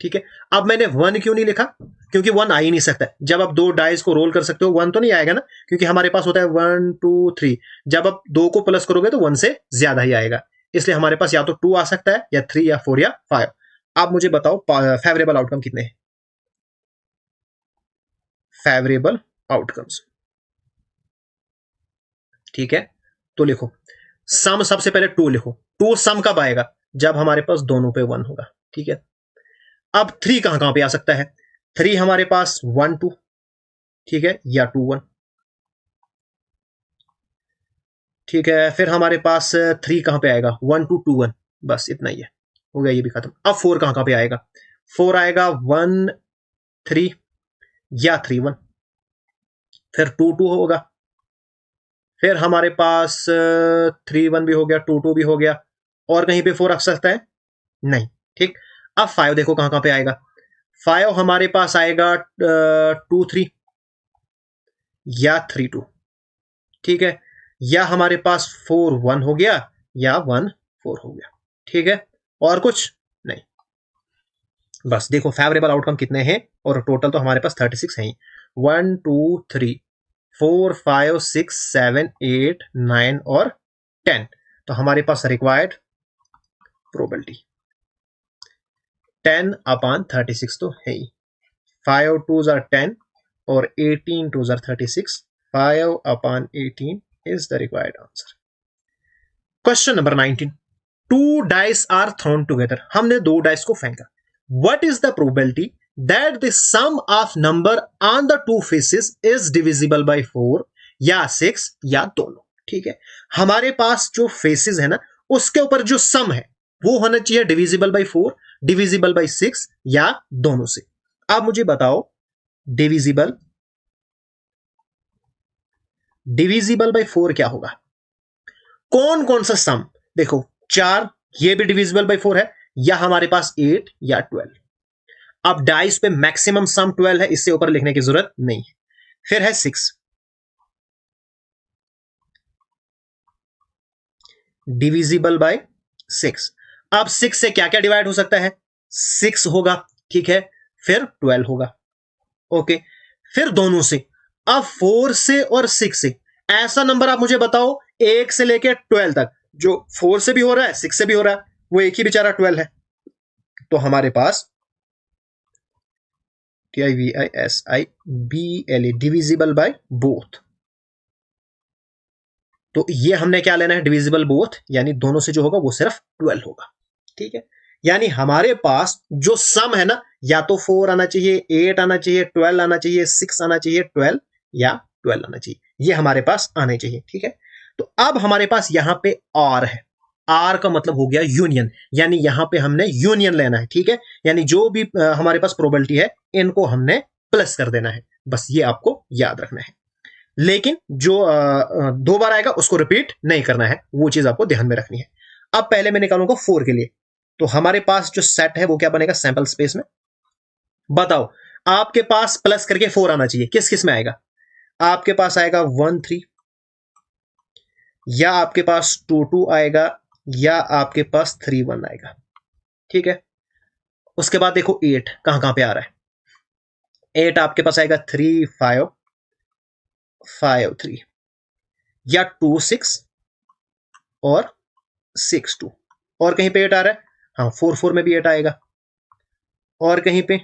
ठीक है। अब मैंने 1 क्यों नहीं लिखा, क्योंकि 1 आ ही नहीं सकता। जब आप 2 डाइस को रोल कर सकते हो 1 तो नहीं आएगा ना, क्योंकि हमारे पास होता है 1 2 3, जब आप 2 को प्लस करोगे तो 1 से ज्यादा ही आएगा, इसलिए हमारे पास या तो 2 आ सकता है, या 3 या 4 या 5। आप मुझे बताओ फेवरेबल आउटकम कितने हैं, फेवरेबल आउटकम्स, ठीक है। तो लिखो सम, सबसे पहले 2 लिखो। 2 सम कब आएगा, जब हमारे पास दोनों पे 1 होगा, ठीक है। अब 3 कहां कहां पे आ सकता है, 3 हमारे पास 1 2, ठीक है, या 2 1, ठीक है। फिर हमारे पास 3 कहां पे आएगा, 1 2 2 1, बस इतना ही है, हो गया ये भी खत्म। अब 4 कहां कहां पे आएगा, 4 आएगा 1 3 या 3 1, फिर 2 2 होगा, फिर हमारे पास 3 1 भी हो गया, 2 2 भी हो गया, और कहीं पे 4 आ सकता है नहीं, ठीक। अब 5 देखो कहां कहां पे आएगा, 5 हमारे पास आएगा 2 3 या 3 2, ठीक है, या हमारे पास 4 1 हो गया या 1 4 हो गया, ठीक है, और कुछ नहीं। बस देखो फेवरेबल आउटकम कितने हैं, और टोटल तो हमारे पास 36 है ही, 1 2 3 4 5 6 7 8 9 और 10। तो हमारे पास रिक्वायर्ड प्रोबेबिलिटी 10 अपॉन 36 तो है ही, 5 2s are 10 और 18 2s are 36, 5 upon 18 is the required answer. Question number 19. 2 dice are thrown together. हमने 2 डाइस को फेंका. What is the probability that the sum of number on the 2 faces is divisible by 4 या 6 या दोनों, ठीक है। हमारे पास जो फेसेस है ना, उसके ऊपर जो सम है वो होना चाहिए डिविजिबल बाई 4, डिविजिबल बाई 6 या दोनों से। अब मुझे बताओ डिविजिबल बाई 4 क्या होगा, कौन कौन सा सम। देखो 4 ये भी डिविजिबल बाई 4 है, या हमारे पास 8 या 12। अब डाइस पे मैक्सिमम सम 12 है, इससे ऊपर लिखने की जरूरत नहीं है। फिर है 6 डिविजिबल बाय 6। अब 6 से क्या क्या डिवाइड हो सकता है, 6 होगा, ठीक है, फिर 12 होगा, ओके। फिर दोनों से, अब 4 से और 6 से ऐसा नंबर आप मुझे बताओ 1 से लेके 12 तक, जो 4 से भी हो रहा है 6 से भी हो रहा है, वो एक ही बेचारा 12 है। तो हमारे पास TIVISIBLE डिविजिबल बाय बोथ। तो ये हमने क्या लेना है, डिविजिबल बोथ, यानी दोनों से जो होगा वो सिर्फ 12 होगा, ठीक है। यानी हमारे पास जो सम है ना, या तो 4 आना चाहिए, 8 आना चाहिए, 12 आना चाहिए, 6 आना चाहिए, 12 या 12 आना चाहिए, ये हमारे पास आने चाहिए, ठीक है। तो अब हमारे पास यहां पे आर है, आर का मतलब हो गया यूनियन, यानी यहां पे हमने यूनियन लेना है, ठीक है। यानी जो भी हमारे पास प्रोबेबिलिटी है इनको हमने प्लस कर देना है। बस ये आपको याद रखना है। लेकिन जो 2 बार आएगा उसको रिपीट नहीं करना है, वो चीज आपको ध्यान में रखनी है। अब पहले मैं निकालूंगा 4 के लिए, तो हमारे पास जो सेट है वो क्या बनेगा सैंपल स्पेस में। बताओ, आपके पास प्लस करके 4 आना चाहिए, किस किस में आएगा? आपके पास आएगा 1 3, या आपके पास 2 2 आएगा, या आपके पास 3 1 आएगा। ठीक है, उसके बाद देखो 8 कहां कहां पे आ रहा है। 8 आपके पास आएगा 3 5 5 3, या 2 6 और 6 2। और कहीं पे 8 आ रहा है, हाँ 4 4 में भी 8 आएगा। और कहीं पे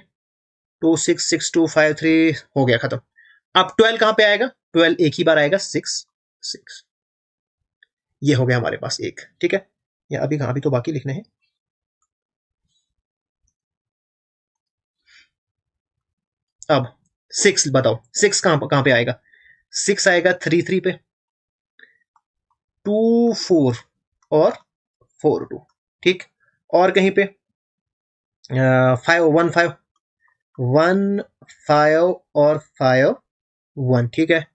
2 6 6 2 5 3 हो गया खत्म। अब 12 कहां पे आएगा? 12 एक ही बार आएगा 6 6। ये हो गया हमारे पास एक। ठीक है, या अभी कहां, अभी तो बाकी लिखने हैं। अब 6 बताओ, 6 कहां पे आएगा? 6 आएगा 3 3 पे, 2 4 और 4 2। ठीक, और कहीं पे 5 1 5 1 5 और 5 1। ठीक है,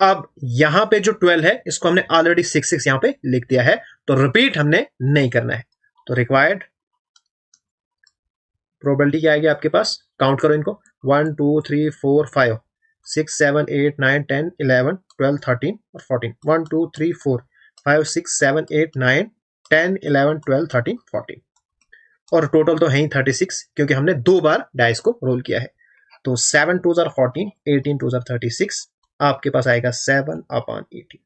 अब यहां पे जो 12 है इसको हमने ऑलरेडी 6 6 यहां पे लिख दिया है, तो रिपीट हमने नहीं करना है। तो रिक्वायर्ड प्रोबेबिलिटी क्या आएगी आपके पास? काउंट करो इनको, 1 2 3 4 5 6 7 8 9 10 11 12 13 और 14। 1 2 3 4 5 6 7 8 9 10 11 12 13 14, और टोटल तो है ही 36 क्योंकि हमने 2 बार डाइस को रोल किया है। तो 7 2 14, 18 2 36, आपके पास आएगा 7 upon 18,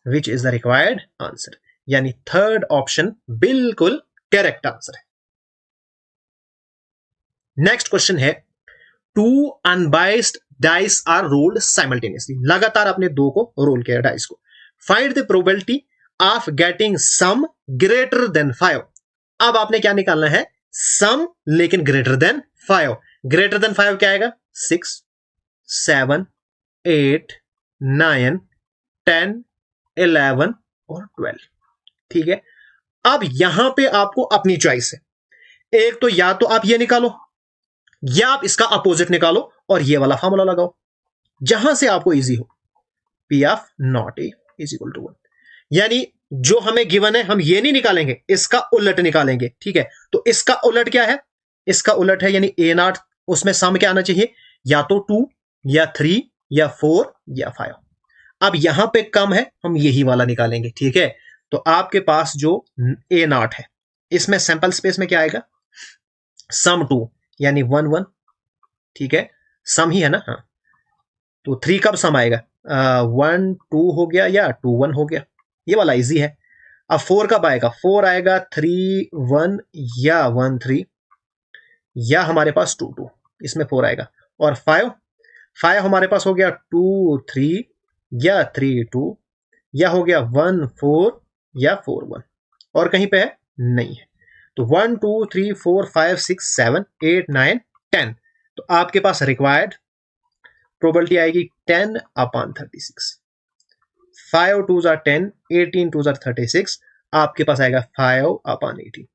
which is the required answer. यानी थर्ड ऑप्शन बिल्कुल करेक्ट आंसर है। नेक्स्ट क्वेश्चन है, two unbiased dice are rolled simultaneously. लगातार आपने 2 को रोल किया डाइस को। Find the probability of getting sum greater than 5। अब आपने क्या निकालना है? सम लेकिन ग्रेटर देन 5। ग्रेटर देन 5 क्या आएगा? 6 7 8 9 10 11 और 12। ठीक है, अब यहां पे आपको अपनी चॉइस है। एक तो या तो आप ये निकालो, या आप इसका अपोजिट निकालो और ये वाला फॉर्मूला लगाओ, जहां से आपको इजी हो। P of not A is equal to 1। यानी जो हमें गिवन है हम ये नहीं निकालेंगे, इसका उलट निकालेंगे। ठीक है, तो इसका उलट क्या है? इसका उलट है यानी ए नॉट, उसमें सम क्या आना चाहिए? या तो 2 या 3 या 4 या 5। अब यहां पे कम है, हम यही वाला निकालेंगे। ठीक है, तो आपके पास जो ए नॉट है इसमें सैंपल स्पेस में क्या आएगा? सम 2 यानी 1 1। ठीक है, सम ही है ना, हाँ। तो 3 कब सम आएगा? 1 2 हो गया या 2 1 हो गया, ये वाला इजी है। अब 4 कब आएगा? 4 आएगा 3 1 या 1 3, या हमारे पास 2 2, इसमें 4 आएगा। और 5 5 हमारे पास हो गया 2 3 या 3 2, या हो गया 1 4 या 4 1, और कहीं पे है? नहीं है। तो 1 2 3 4 5 6 7 8 9 10, तो आपके पास रिक्वायर्ड प्रोबेबिलिटी आएगी 10 अपॉन 36। 5 2 10, 18 2 36, आपके पास आएगा 5 अपॉन 18।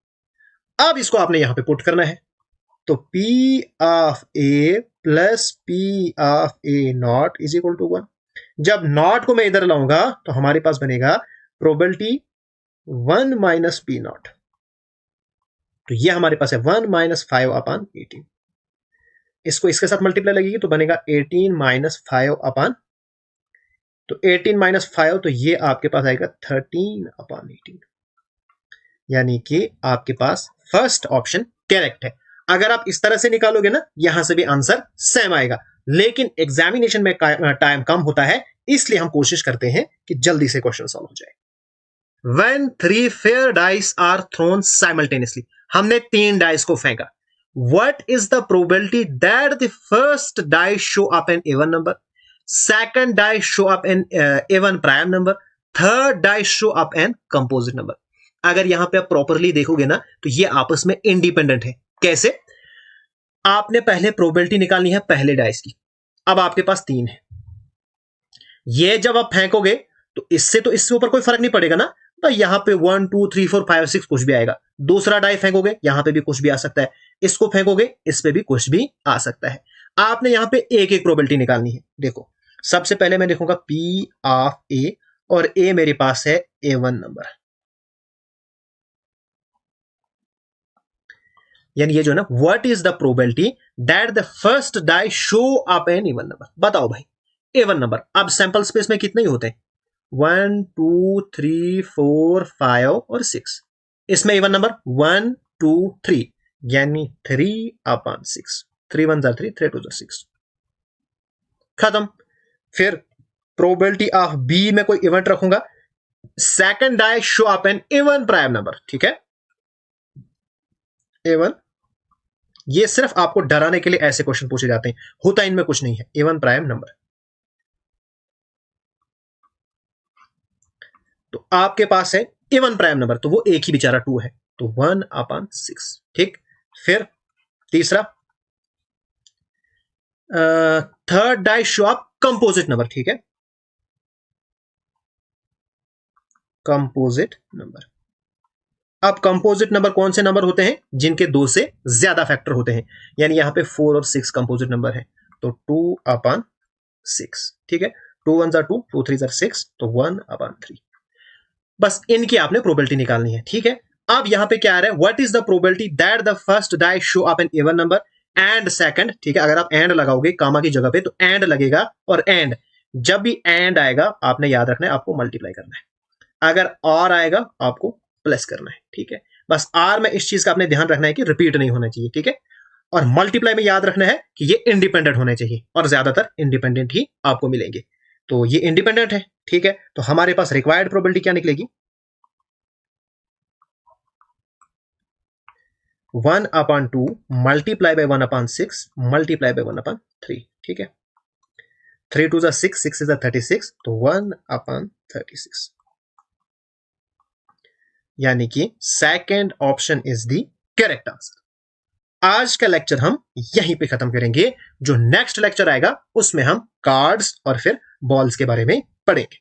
अब इसको आपने यहां पे पुट करना है, तो P of A plus P of A not is equal to 1। जब नॉट को मैं इधर लाऊंगा तो हमारे पास बनेगा प्रोबेबिलिटी 1 माइनस पी नॉट, तो ये हमारे पास है 1 माइनस 5 अपॉन 18। इसको इसके साथ मल्टीप्लाई लगेगी तो बनेगा 18 माइनस 5 अपॉन, तो 18 माइनस 5, तो ये आपके पास आएगा 13 अपॉन 18। यानी कि आपके पास फर्स्ट ऑप्शन करेक्ट है। अगर आप इस तरह से निकालोगे ना, यहां से भी आंसर सेम आएगा, लेकिन एग्जामिनेशन में टाइम कम होता है, इसलिए हम कोशिश करते हैं कि जल्दी से क्वेश्चन सॉल्व हो जाए। When 3 fair dice are thrown simultaneously, हमने 3 डाइस को फेंका। What is the probability that the first dice show up an even number, second dice show up an even prime number, third dice show up an composite number? अगर यहां पे आप प्रॉपरली देखोगे ना तो ये आपस में इंडिपेंडेंट है। कैसे? आपने पहले प्रोबेबिलिटी निकालनी है पहले डाइस की। अब आपके पास 3 है, ये जब आप फेंकोगे तो इससे ऊपर कोई फर्क नहीं पड़ेगा ना, तो यहां पे 1 2 3 4 5 6 कुछ भी आएगा। दूसरा डाई फेंकोगे, यहां पे भी कुछ भी आ सकता है। इसको फेंकोगे, इस पे भी कुछ भी आ सकता है। आपने यहां पे एक एक प्रोबेबिलिटी निकालनी है। देखो सबसे पहले मैं देखूंगा P ऑफ ए, और ए मेरे पास है A1 नंबर, यानी ये जो है ना, what is the probability that the first die show up an even number. बताओ भाई A1 नंबर, अब सैंपल स्पेस में कितने ही होते हैं, 1 2 3 4 5 और 6, इसमें इवन नंबर 1 2 3, यानी 3/6, 3 1 3 3 2 6, खत्म। फिर प्रोबेबिलिटी ऑफ बी में कोई इवेंट रखूंगा, second die show up an even prime number, ठीक है, A1। ये सिर्फ आपको डराने के लिए ऐसे क्वेश्चन पूछे जाते हैं, होता इनमें कुछ नहीं है, A1 प्राइम नंबर। तो आपके पास है A1 प्राइम नंबर, तो वो एक ही बेचारा 2 है, तो 1/6, ठीक। फिर तीसरा, third die show up composite number, ठीक है, कंपोजिट नंबर। अब कंपोजिट नंबर कौन से नंबर होते हैं, जिनके 2 से ज्यादा फैक्टर होते हैं, यानी यहां पे 4 और 6 कंपोजिट नंबर है, तो 2/6, ठीक है, 2 1 2, 2 3 6, तो 1/3। बस इनकी आपने प्रोबेबिलिटी निकालनी है, ठीक है। अब यहां पे क्या आ रहा है, what is the probability that the first die show up an even number and second, ठीक है, अगर आप एंड लगाओगे कामा की जगह पे तो एंड लगेगा, और एंड जब भी एंड आएगा आपने याद रखना है, आपको मल्टीप्लाई करना है, अगर और आएगा आपको प्लस करना है, ठीक है। बस आर में इस चीज का आपने ध्यान रखना है कि रिपीट नहीं होना चाहिए, ठीक है। और मल्टीप्लाई में याद रखना है कि ये इंडिपेंडेंट होने चाहिए, और ज्यादातर इंडिपेंडेंट ही आपको मिलेंगे, तो ये इंडिपेंडेंट है, ठीक है। तो हमारे पास रिक्वायर्ड प्रोबेबिलिटी क्या निकलेगी, 1/2 मल्टीप्लाई बाय 1/6 मल्टीप्लाई बाय 1/3, ठीक है। 3 2 6, 6 is 36, तो 1/36, यानी कि second option is the correct answer. आज का लेक्चर हम यहीं पे खत्म करेंगे, जो नेक्स्ट लेक्चर आएगा उसमें हम कार्ड्स और फिर बॉल्स के बारे में पढ़ेंगे।